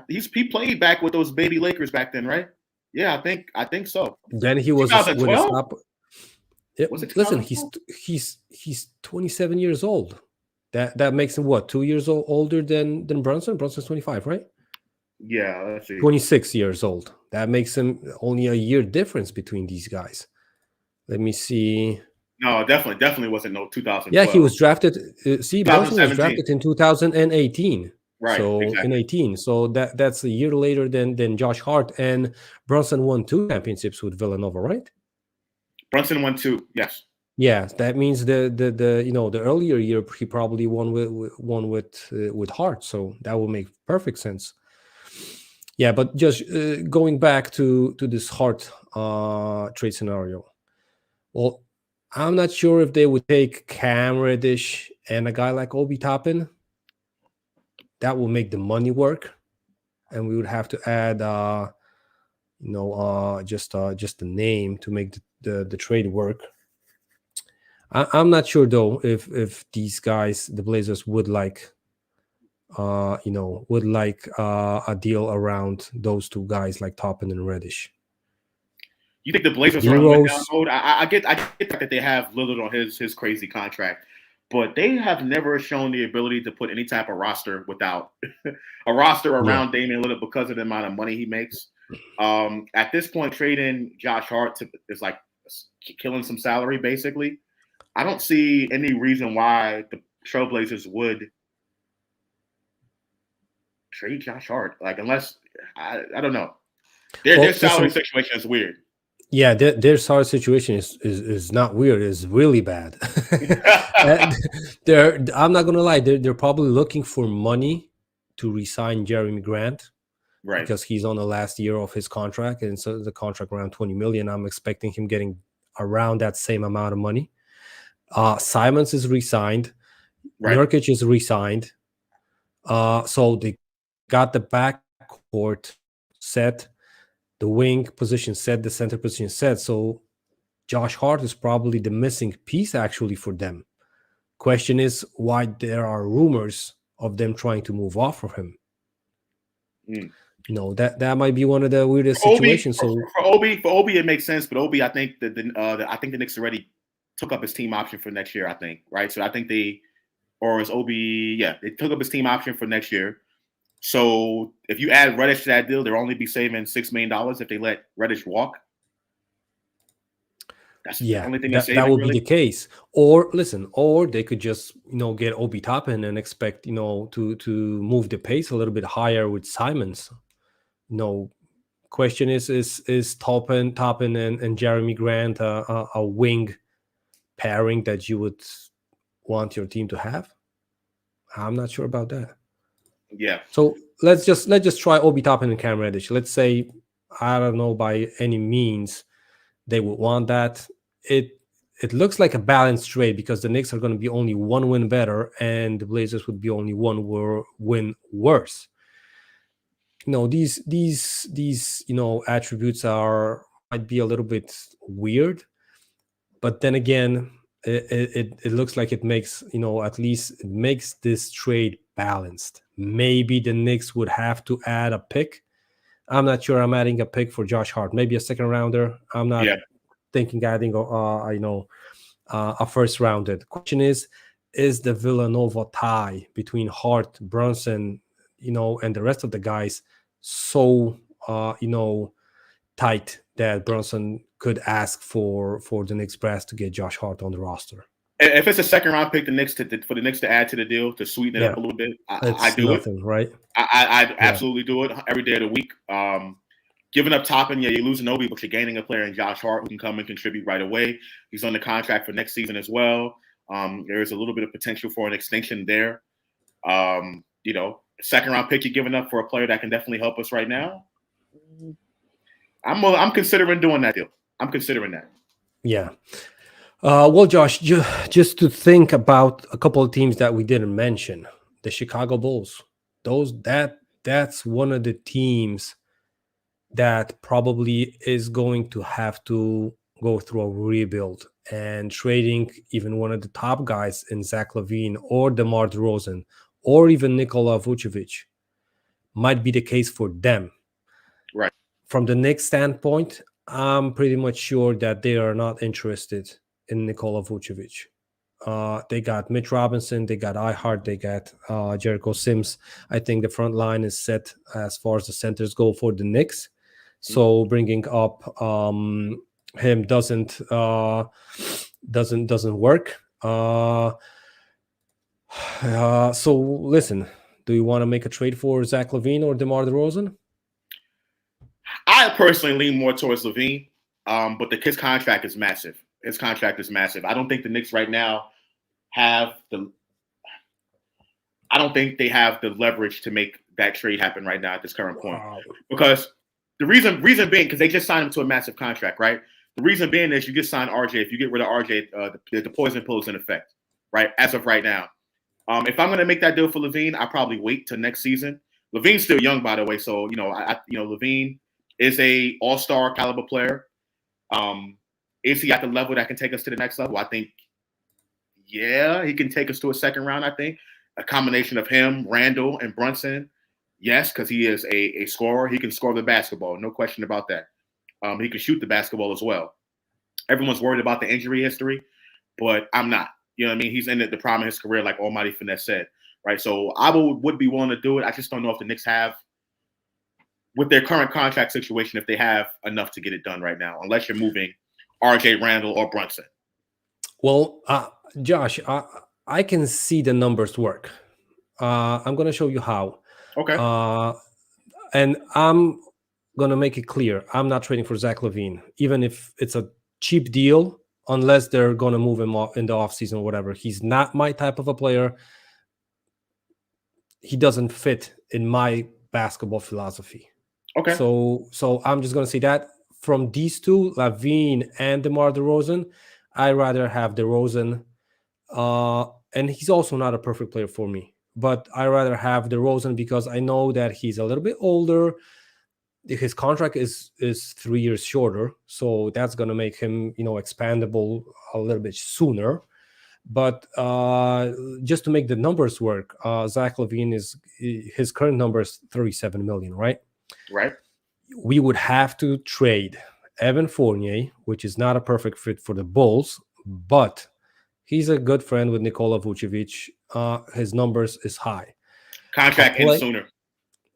He played back with those baby Lakers back then, right? Yeah, I think so. then he was with a 2012? stop. Was it Listen, 2012? he's 27 years old. That makes him what, 2 years older than Brunson? Brunson's 25, right? Yeah, let's see. 26 years old. That makes him only a year difference between these guys. Let me see. No, definitely wasn't no 2012. Yeah, he was drafted. Brunson was 2017. drafted in 2018. Right, So exactly. in 18. So that's a year later than Josh Hart, and Brunson won 2 championships with Villanova, right? Brunson won 2. Yes. Yeah, that means the earlier year he probably won with Hart, so that will make perfect sense. Yeah, but just going back to this Hart trade scenario. Well, I'm not sure if they would take Cam Reddish and a guy like Obi Toppin. That will make the money work, and we would have to add just the name to make the trade work. I'm not sure though if these guys, the Blazers, would like a deal around those 2 guys like Toppin and Reddish. You think the Blazers are in win down mode? I get that they have Lillard on his crazy contract, but they have never shown the ability to put any type of roster without a roster around Damian Lillard because of the amount of money he makes. At this point, trading Josh Hart is like killing some salary, basically. I don't see any reason why the Trailblazers would trade Josh Hart, like unless I don't know. Their salary situation is weird. Yeah, their salary situation is not weird. It's really bad. I'm not gonna lie. They're probably looking for money to re-sign Jeremy Grant, right? Because he's on the last year of his contract, and so the contract around $20 million. I'm expecting him getting around that same amount of money. Simons is re-signed. Right. Nurkic is re-signed. So they got the backcourt set, the wing position set, the center position set. So Josh Hart is probably the missing piece actually for them. Question is why there are rumors of them trying to move off of him. That might be one of the weirdest situations. For Obi, it makes sense. But Obi, I think that the Knicks already took up his team option for next year. I think, right? So I think they took up his team option for next year. So if you add Reddish to that deal, they'll only be saving $6 million if they let Reddish walk. That's the only thing that would be the case. Or they could just get Obi Toppin and expect to move the pace a little bit higher with Simons. Question is Toppin and Jeremy Grant a wing pairing that you would want your team to have? I'm not sure about that. Yeah. So let's try Obi Toppin and Cam Reddish. Let's say, I don't know by any means they would want that. It looks like a balanced trade because the Knicks are going to be only one win better, and the Blazers would be only one win worse. These attributes might be a little bit weird, but then again, it looks like it makes at least it makes this trade balanced. Maybe the Knicks would have to add a pick. I'm not sure I'm adding a pick for Josh Hart. Maybe a second rounder. I'm not thinking adding a first rounder. The question is the Villanova tie between Hart, Brunson, and the rest of the guys so tight that Brunson could ask for the Knicks brass to get Josh Hart on the roster? If it's a second round pick, for the Knicks to add to the deal to sweeten it up a little bit, I do nothing, right? I absolutely do it every day of the week. Giving up Toppin, you're losing Obi, but you're gaining a player in Josh Hart who can come and contribute right away. He's on the contract for next season as well. There is a little bit of potential for an extension there. Second round pick you're giving up for a player that can definitely help us right now. I'm considering doing that deal. I'm considering that. Yeah. Well, Josh, just to think about a couple of teams that we didn't mention, the Chicago Bulls. That's one of the teams that probably is going to have to go through a rebuild, and trading even one of the top guys in Zach LaVine or DeMar DeRozan or even Nikola Vucevic might be the case for them. Right. From the Knicks standpoint, I'm pretty much sure that they are not interested in Nikola Vucevic. They got Mitch Robinson, they got iHart, they got Jericho Sims. I think the front line is set as far as the centers go for the Knicks. So bringing up him doesn't work. So listen, do you want to make a trade for Zach LaVine or DeMar DeRozan? I personally lean more towards LaVine, but his contract is massive. His contract is massive. I don't think the Knicks right now have I don't think they have the leverage to make that trade happen right now at this current point. Because the reason being, because they just signed him to a massive contract, right? The reason being is you just sign RJ. If you get rid of RJ, the poison pill is in effect, right? As of right now. If I'm going to make that deal for LaVine, I'll probably wait till next season. LaVine's still young, by the way. So, LaVine is a all-star caliber player. Is he at the level that can take us to the next level? I think, yeah, he can take us to a second round, I think. A combination of him, Randall, and Brunson. Yes, because he is a scorer. He can score the basketball. No question about that. He can shoot the basketball as well. Everyone's worried about the injury history, but I'm not. You know what I mean? He's in the prime of his career, like Almighty Finesse said, right? So I would be willing to do it. I just don't know if the Knicks have, with their current contract situation, if they have enough to get it done right now, unless you're moving RJ, Randall, or Brunson. Well, Josh, I can see the numbers work. I'm going to show you how. Okay. And I'm going to make it clear. I'm not trading for Zach LaVine, even if it's a cheap deal, unless they're going to move him in the offseason or whatever. He's not my type of a player. He doesn't fit in my basketball philosophy. Okay. So I'm just going to say that from these two, LaVine and DeMar DeRozan, I'd rather have DeRozan. And he's also not a perfect player for me, but I rather have DeRozan because I know that he's a little bit older. His contract is 3 years shorter, so that's going to make him, expandable a little bit sooner. But just to make the numbers work, Zach LaVine his current number is $37 million, right? Right. We would have to trade Evan Fournier, which is not a perfect fit for the Bulls, but he's a good friend with Nikola Vucevic. His numbers is high. Contract ends sooner.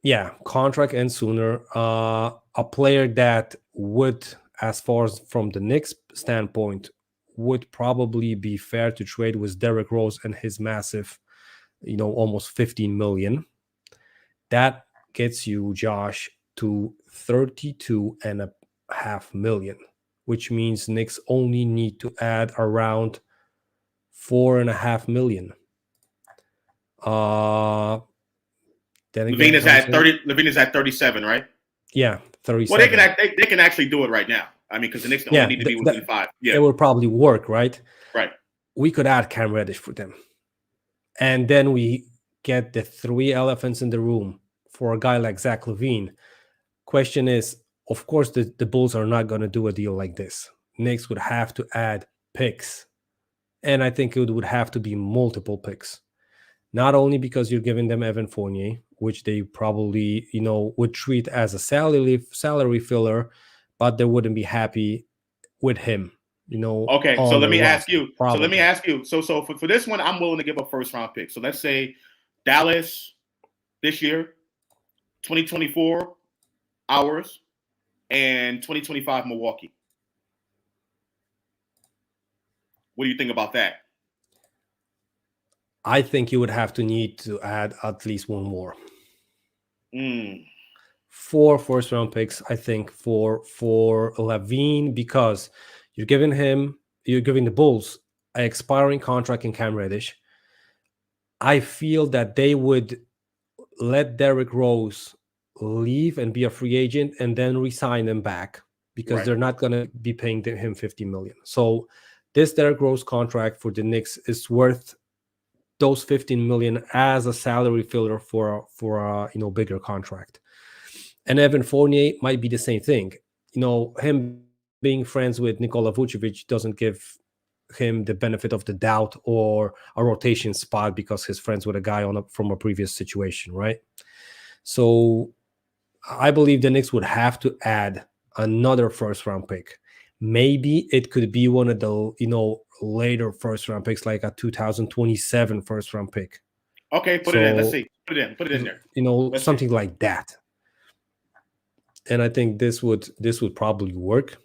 Yeah, contract ends sooner. A player that would, as far as from the Knicks standpoint, would probably be fair to trade with Derrick Rose and his massive, almost 15 million. That gets you, Josh, to 32.5 million, which means Knicks only need to add around 4.5 million. Then LaVine again, is at 30. LaVine is at 37, right? Yeah, Well, 37. they can actually do it right now. I mean, because the Knicks only Yeah, need to be within 5. Yeah, it will probably work, right? right. We could add Cam Reddish for them, and then we get the 3 elephants in the room for a guy like Zach LaVine. Question is, of course, the Bulls are not going to do a deal like this. Knicks would have to add picks, and I think it would have to be multiple picks. Not only because you're giving them Evan Fournier, which they probably, would treat as a salary filler, but they wouldn't be happy with him, Okay, so on let the me ask roster, you. So let me probably. ask you. So for this one, I'm willing to give a first round pick. So let's say Dallas this year, 2024 ours, and 2025 Milwaukee. What do you think about that? I think you would have to need to add at least one more. 4 first round picks, I think, for LaVine, because you're giving the Bulls an expiring contract in Cam Reddish. I feel that they would let Derrick Rose leave and be a free agent and then re-sign him back, because they're not going to be paying him $50 million. So this Derrick Rose contract for the Knicks is worth those $15 million as a salary filler for a bigger contract. And Evan Fournier might be the same thing. Him being friends with Nikola Vucevic doesn't give him the benefit of the doubt or a rotation spot because he's friends with a guy from a previous situation, right? So I believe the Knicks would have to add another first round pick. Maybe it could be one of the later first round picks, like a 2027 first round pick. Okay, put it in. Let's see. Put it in there. Something like that. And I think this would probably work.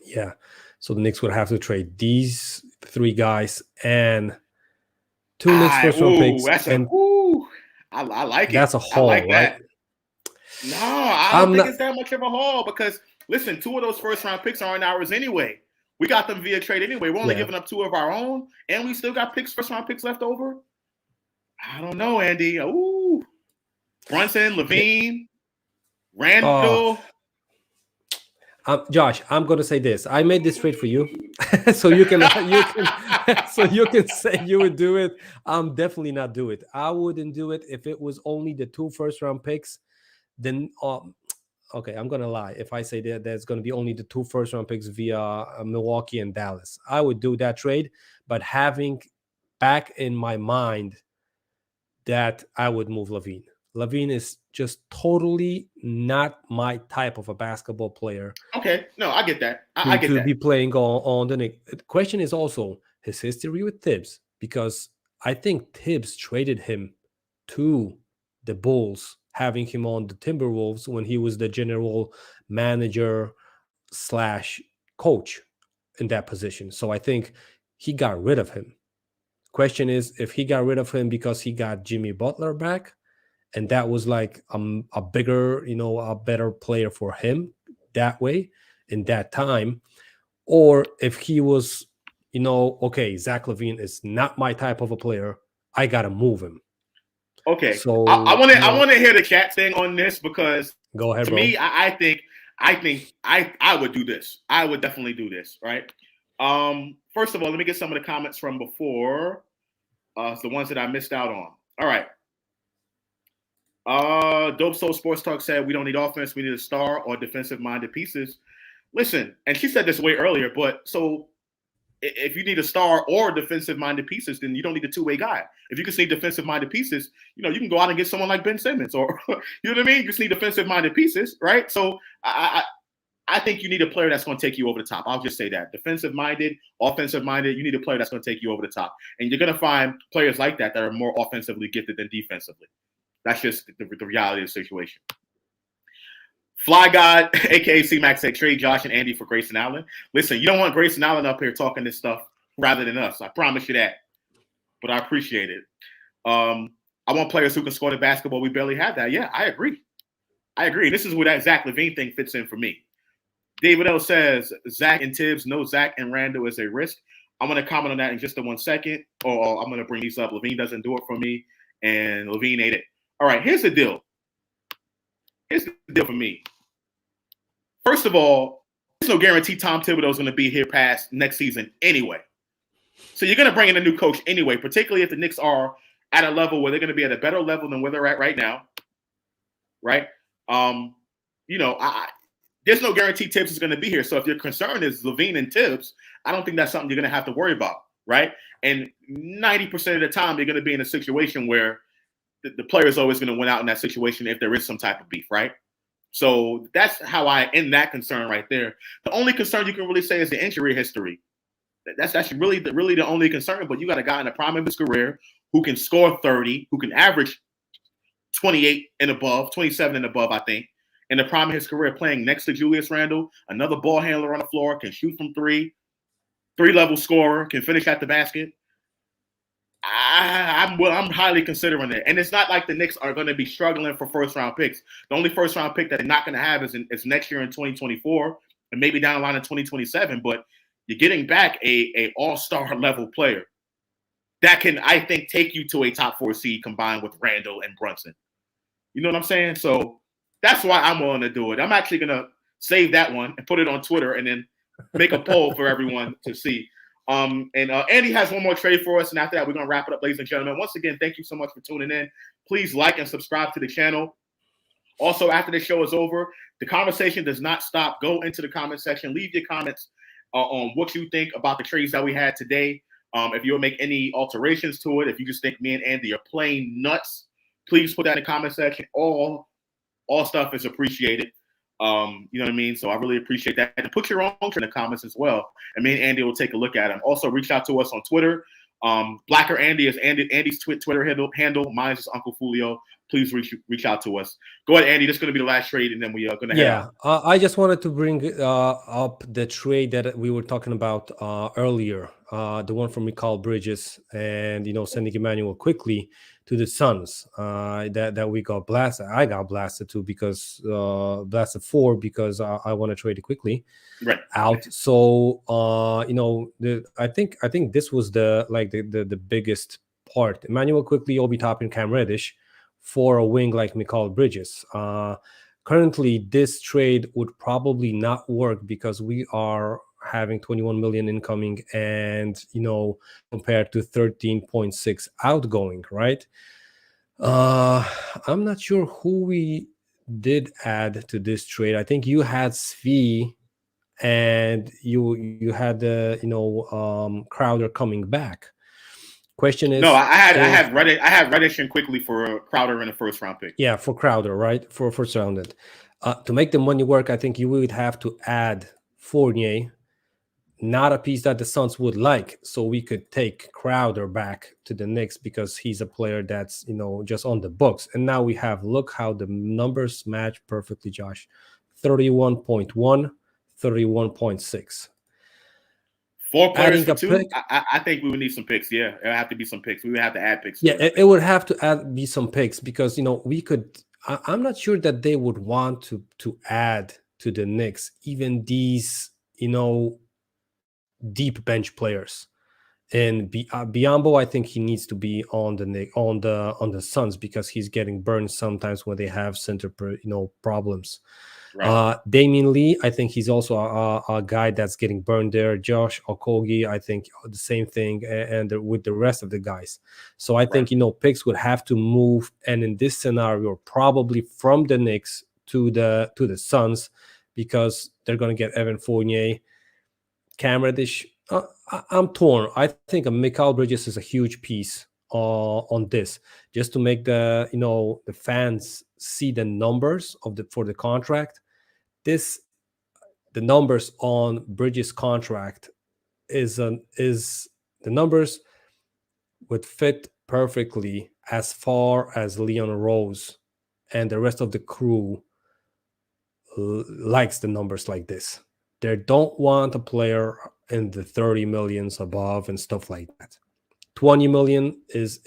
Yeah. So the Knicks would have to trade these 3 guys and 2 Knicks first round picks. I like it. That's a haul, like right? No, I don't think it's that much of a haul, because listen, 2 of those first round picks aren't ours anyway. We got them via trade anyway. We're only giving up 2 of our own, and we still got first round picks left over. I don't know, Andy. Brunson, LaVine, Randall. Josh, I'm going to say this. I made this trade for you, so you can say you would do it. I'm definitely not do it. I wouldn't do it if it was only the 2 first round picks. Then, okay, I'm going to lie if I say that there's going to be only the 2 first round picks via Milwaukee and Dallas. I would do that trade, but having back in my mind that I would move LaVine. LaVine is just totally not my type of a basketball player. Okay, no, I get that. I get that. To be playing on the Knicks. The question is also his history with Tibbs, because I think Tibbs traded him to the Bulls, having him on the Timberwolves when he was the general manager / coach in that position. So I think he got rid of him. Question is if he got rid of him because he got Jimmy Butler back, and that was like a bigger, a better player for him that way in that time, or if he was, okay, Zach LaVine is not my type of a player, I gotta move him. Okay, so I want to hear the chat thing on this, because go ahead, to bro. me, I think I would do this. I would definitely do this, right? First of all, let me get some of the comments from before. The ones that I missed out on. All right. Dope Soul Sports Talk said we don't need offense. We need a star or defensive-minded pieces. Listen, and she said this way earlier, but so if you need a star or defensive-minded pieces, then you don't need a two-way guy. If you can see defensive-minded pieces, you can go out and get someone like Ben Simmons, or you know what I mean? You just need defensive-minded pieces, right? So I think you need a player that's going to take you over the top. I'll just say that. Defensive-minded, offensive-minded, you need a player that's going to take you over the top. And you're going to find players like that are more offensively gifted than defensively. That's just the reality of the situation. Fly God, a.k.a. C-Max, said trade Josh and Andy for Grayson Allen. Listen, you don't want Grayson Allen up here talking this stuff rather than us. I promise you that. But I appreciate it. I want players who can score the basketball. We barely have that. Yeah, I agree. This is where that Zach LaVine thing fits in for me. David L. says, Zach and Tibbs, no Zach and Randall is a risk. I'm going to comment on that in just 1 second, or I'm going to bring these up. LaVine doesn't do it for me. and LaVine ate it. All right, here's the deal. Here's the deal for me. First of all, there's no guarantee Tom Thibodeau is going to be here past next season anyway. So you're going to bring in a new coach anyway, particularly if the Knicks are at a level where they're going to be at a better level than where they're at right now, right? There's no guarantee Tibbs is going to be here. So if your concern is LaVine and Tibbs, I don't think that's something you're going to have to worry about, right? And 90% of the time, you're going to be in a situation where the player is always going to win out in that situation if there is some type of beef, right? So that's how I end that concern right there. The only concern you can really say is the injury history. That's really the only concern. But you got a guy in the prime of his career who can score 30, who can average 28 and above, 27 and above, I think, in the prime of his career, playing next to Julius Randle, another ball handler on the floor, can shoot from three-level scorer, can finish at the basket. I'm highly considering it. And it's not like the Knicks are going to be struggling for first-round picks. The only first-round pick that they're not going to have is next year in 2024 and maybe down the line in 2027. But you're getting back a all-star level player that can, I think, take you to a top 4 seed combined with Randle and Brunson. You know what I'm saying? So that's why I'm willing to do it. I'm actually going to save that one and put it on Twitter and then make a poll for everyone to see. Andy has one more trade for us, and after that, we're going to wrap it up, ladies and gentlemen. Once again, thank you so much for tuning in. Please like and subscribe to the channel. Also, after the show is over, the conversation does not stop. Go into the comment section. Leave your comments on what you think about the trades that we had today. If you'll make any alterations to it, if you just think me and Andy are plain nuts, please put that in the comment section. All stuff is appreciated. You know what I mean? So I really appreciate that. And put your own in the comments as well. And me and Andy will take a look at them. Also, reach out to us on Twitter. Blacker Andy is Andy's Twitter handle. Mine is UnclefOOlio. Please reach out to us. Go ahead, Andy. This is going to be the last trade, and then we are going to head out. I just wanted to bring up the trade that we were talking about earlier, the one from Mikal Bridges and sending Emmanuel Quickley to the Suns. That we got blasted. I got blasted too because blasted because I want to trade it quickly out. So I think this was the biggest part. Emmanuel Quickley, Obi Toppin, Cam Reddish for a wing like Mikal Bridges. Currently, this trade would probably not work because we are having 21 million incoming and, compared to 13.6 outgoing, right? I'm not sure who we did add to this trade. I think you had Svi and you had Crowder coming back. Question is, no, I had Reddish and Quickley for Crowder in a first round pick. Yeah, for Crowder, right? For first round. To make the money work, I think you would have to add Fournier, not a piece that the Suns would like, so we could take Crowder back to the Knicks because he's a player that's just on the books. And now we have, look how the numbers match perfectly, Josh. 31.1, 31.6. 4 players for 2. I think we would need some picks. Yeah, it would have to be some picks. We would have to add picks. Yeah, it would have to be some picks because we could. I'm not sure that they would want to add to the Knicks even these deep bench players. And Biyombo, I think he needs to be on the Suns because he's getting burned sometimes when they have center problems. Right. Damian Lee, I think he's also a guy that's getting burned there. Josh Okogie, I think the same thing, and with the rest of the guys. So I think picks would have to move, and in this scenario, probably from the Knicks to the Suns because they're going to get Evan Fournier, Cam Reddish. I'm torn. I think a Mikal Bridges is a huge piece on this, just to make the the fans see the numbers for the contract. The numbers on Bridges' contract is the numbers would fit perfectly as far as Leon Rose and the rest of the crew likes the numbers like this. They don't want a player in the 30 millions above and stuff like that. 20 million is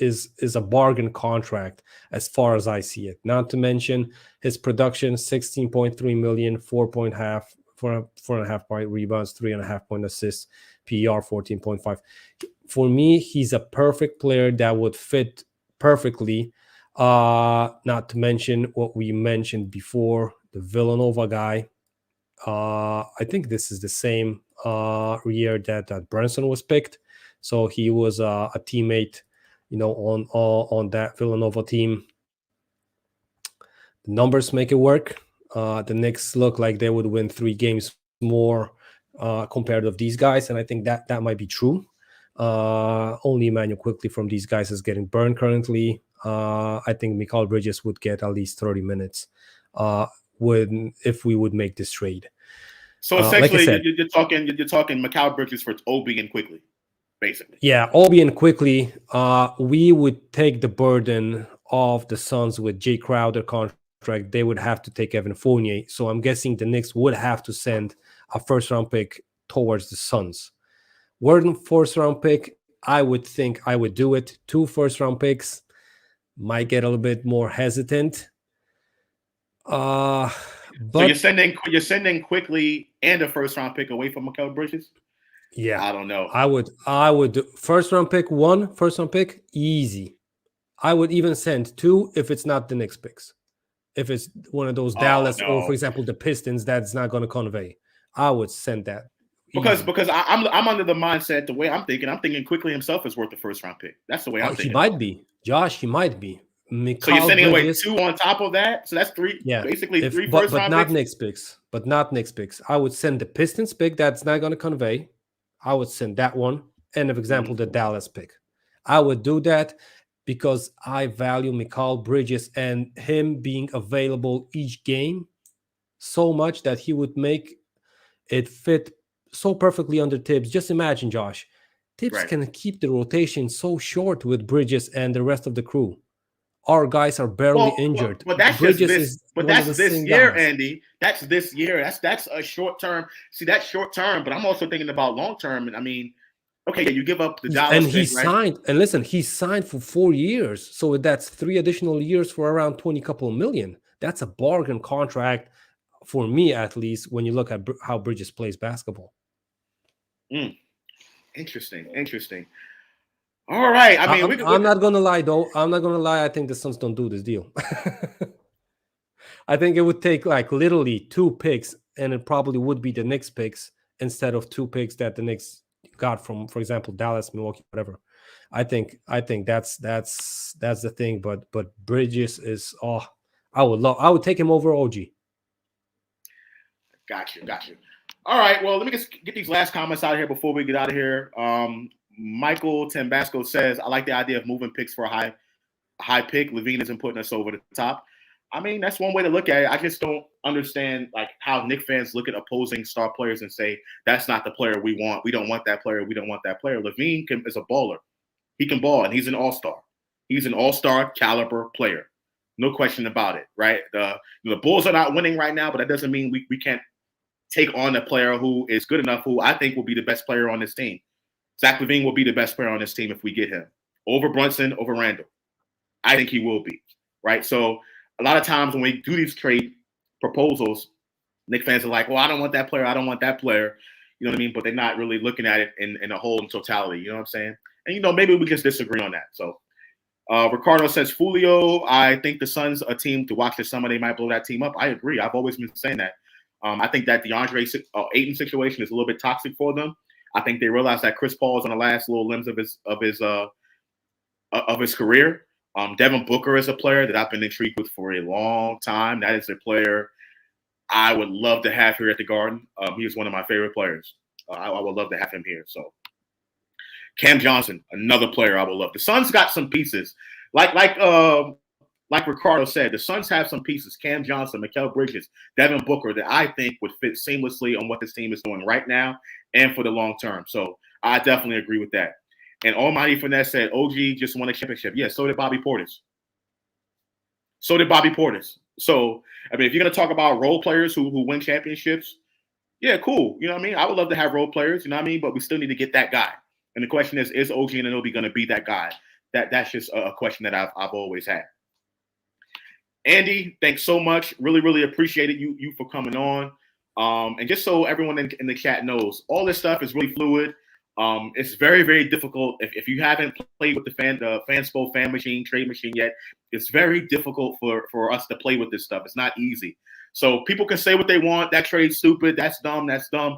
a bargain contract as far as I see it. Not to mention his production, 16.3 million, 4.5 point rebounds, 3.5 point assists, PR 14.5. For me, he's a perfect player that would fit perfectly. Not to mention what we mentioned before, the Villanova guy. I think this is the same year that Brunson was picked. So he was a teammate, on that Villanova team. The numbers make it work. The Knicks look like they would win 3 games more compared of these guys, and I think that might be true. Only Emmanuel Quickley from these guys is getting burned currently. I think Mikal Bridges would get at least 30 minutes if we would make this trade. So essentially, like you're talking Mikal Bridges for Obi and Quickley, basically. Yeah, Obi and Quickley. We would take the burden of the Suns with Jay Crowder contract. They would have to take Evan Fournier. So I'm guessing the Knicks would have to send a first-round pick towards the Suns. Word first-round pick, I would think I would do it. 2 first-round picks, might get a little bit more hesitant. But so you're sending Quickley and a first-round pick away from Mikal Bridges? Yeah, I don't know. I would do first-round pick, 1 first-round pick, easy. I would even send 2 if it's not the Knicks picks. If it's one of those Dallas or, for example, the Pistons, that's not going to convey. I would send that. Because I'm under the mindset, the way I'm thinking Quickley himself is worth the first-round pick. That's the way I'm thinking. He might be. Josh, he might be. So you're sending away 2 on top of that? So that's 3, basically 3 first-round picks? But not Knicks picks. But not Knicks picks. I would send the Pistons pick that's not going to convey. I would send that one. And, for example, the Dallas pick. I would do that because I value Mikal Bridges and him being available each game so much that he would make it fit so perfectly under Tibbs. Just imagine, Josh. Tibbs can keep the rotation so short with Bridges and the rest of the crew. Our guys are barely injured. But that's Bridges this year, guys. Andy. That's this year. That's a short term. See, that's short term, but I'm also thinking about long term. And I mean, okay, you give up the Dallas and he signed. And listen, he signed for 4 years, so that's 3 additional years for around 20 couple million. That's a bargain contract for me, at least, when you look at how Bridges plays basketball. Interesting. All right. I mean, I'm not gonna lie, though. I'm not gonna lie. I think the Suns don't do this deal. I think it would take like literally 2 picks, and it probably would be the Knicks picks instead of 2 picks that the Knicks got from, for example, Dallas, Milwaukee, whatever. I think that's the thing. But Bridges is I would take him over OG. Got you. All right. Well, let me just get these last comments out of here before we get out of here. Michael Tambasco says, I like the idea of moving picks for a high pick. LaVine isn't putting us over the top. I mean, that's one way to look at it. I just don't understand like how Knicks fans look at opposing star players and say, that's not the player we want. We don't want that player. We don't want that player. LaVine is a baller. He can ball, and he's an all-star. He's an all-star caliber player. No question about it, right? The Bulls are not winning right now, but that doesn't mean we can't take on a player who is good enough, who I think will be the best player on this team. Zach LaVine will be the best player on this team if we get him. Over Brunson, over Randall. I think he will be, right? So a lot of times when we do these trade proposals, Knicks fans are like, well, I don't want that player. I don't want that player. You know what I mean? But they're not really looking at it in a whole in totality. You know what I'm saying? And, maybe we just disagree on that. So Ricardo says, Foolio, I think the Suns are a team to watch this summer. They might blow that team up. I agree. I've always been saying that. I think that the DeAndre Ayton situation is a little bit toxic for them. I think they realize that Chris Paul is on the last little limbs of his career. Devin Booker is a player that I've been intrigued with for a long time. That is a player I would love to have here at the Garden. He is one of my favorite players. I would love to have him here. So Cam Johnson, another player I would love. The Suns got some pieces. Like Ricardo said, the Suns have some pieces. Cam Johnson, Mikal Bridges, Devin Booker that I think would fit seamlessly on what this team is doing right now and for the long term. So I definitely agree with that. And Almighty Finesse said, OG just won a championship. Yeah, so did Bobby Portis. So, I mean, if you're going to talk about role players who win championships, yeah, cool. You know what I mean? I would love to have role players, you know what I mean? But we still need to get that guy. And the question is OG Anunoby going to be that guy? That's just a question that I've always had. Andy, thanks so much. Really, really appreciated you for coming on. And just so everyone in the chat knows, all this stuff is really fluid. It's very, very difficult. If you haven't played with the Fanspo fan machine, trade machine yet, it's very difficult for us to play with this stuff. It's not easy. So people can say what they want. That trade's stupid. That's dumb. That's dumb.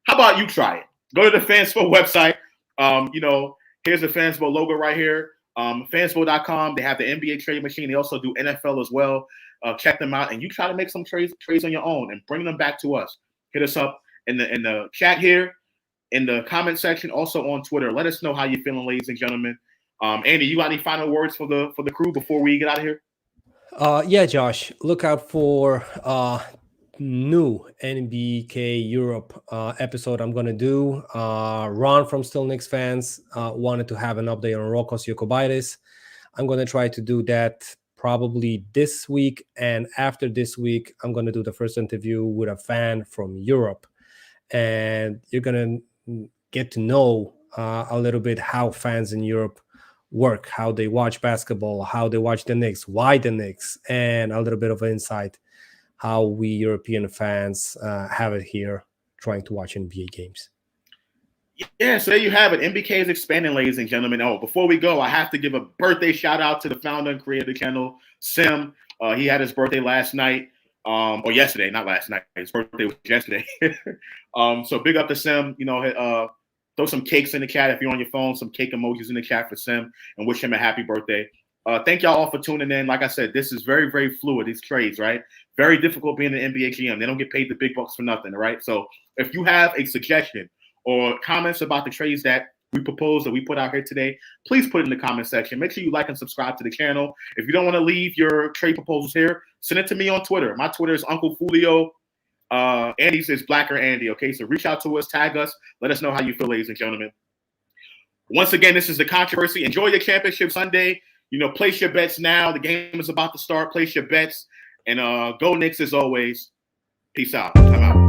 How about you try it? Go to the Fanspo website. Here's the Fanspo logo right here. Fanspo.com. They have the NBA trade machine. They also do NFL as well. Check them out, and you try to make some trades on your own and bring them back to us. Hit us up in the chat here, in the comment section, also on Twitter. Let us know how you're feeling, ladies and gentlemen. Andy, you got any final words for the crew before we get out of here? Yeah, Josh. Look out for new NBK Europe episode I'm gonna do. Ron from Still Knicks fans wanted to have an update on Rokos Jokubaitis. I'm gonna try to do that probably this week, and after this week, I'm gonna do the first interview with a fan from Europe, and you're gonna get to know a little bit how fans in Europe work, how they watch basketball, how they watch the Knicks, why the Knicks, and a little bit of insight how we European fans have it here trying to watch NBA games. Yeah, so there you have it. NBK is expanding, ladies and gentlemen. Oh, before we go, I have to give a birthday shout out to the founder and creator of the channel, Sim. He had his birthday last night, or yesterday, not last night. His birthday was yesterday. So big up to Sim. Throw some cakes in the chat if you're on your phone, some cake emojis in the chat for Sim, and wish him a happy birthday. Thank y'all all for tuning in. Like I said, this is very, very fluid, these trades, right? Very difficult being an NBA GM. They don't get paid the big bucks for nothing, right? So if you have a suggestion or comments about the trades that we proposed that we put out here today, please put it in the comment section. Make sure you like and subscribe to the channel. If you don't want to leave your trade proposals here, send it to me on Twitter. My Twitter is UnclefOOlio. Andy says Blacker Andy. Okay, so reach out to us, tag us, let us know how you feel, ladies and gentlemen. Once again, this is the Kontroversy. Enjoy your championship Sunday. Place your bets now. The game is about to start. Place your bets, and go Knicks as always. Peace out. I'm out.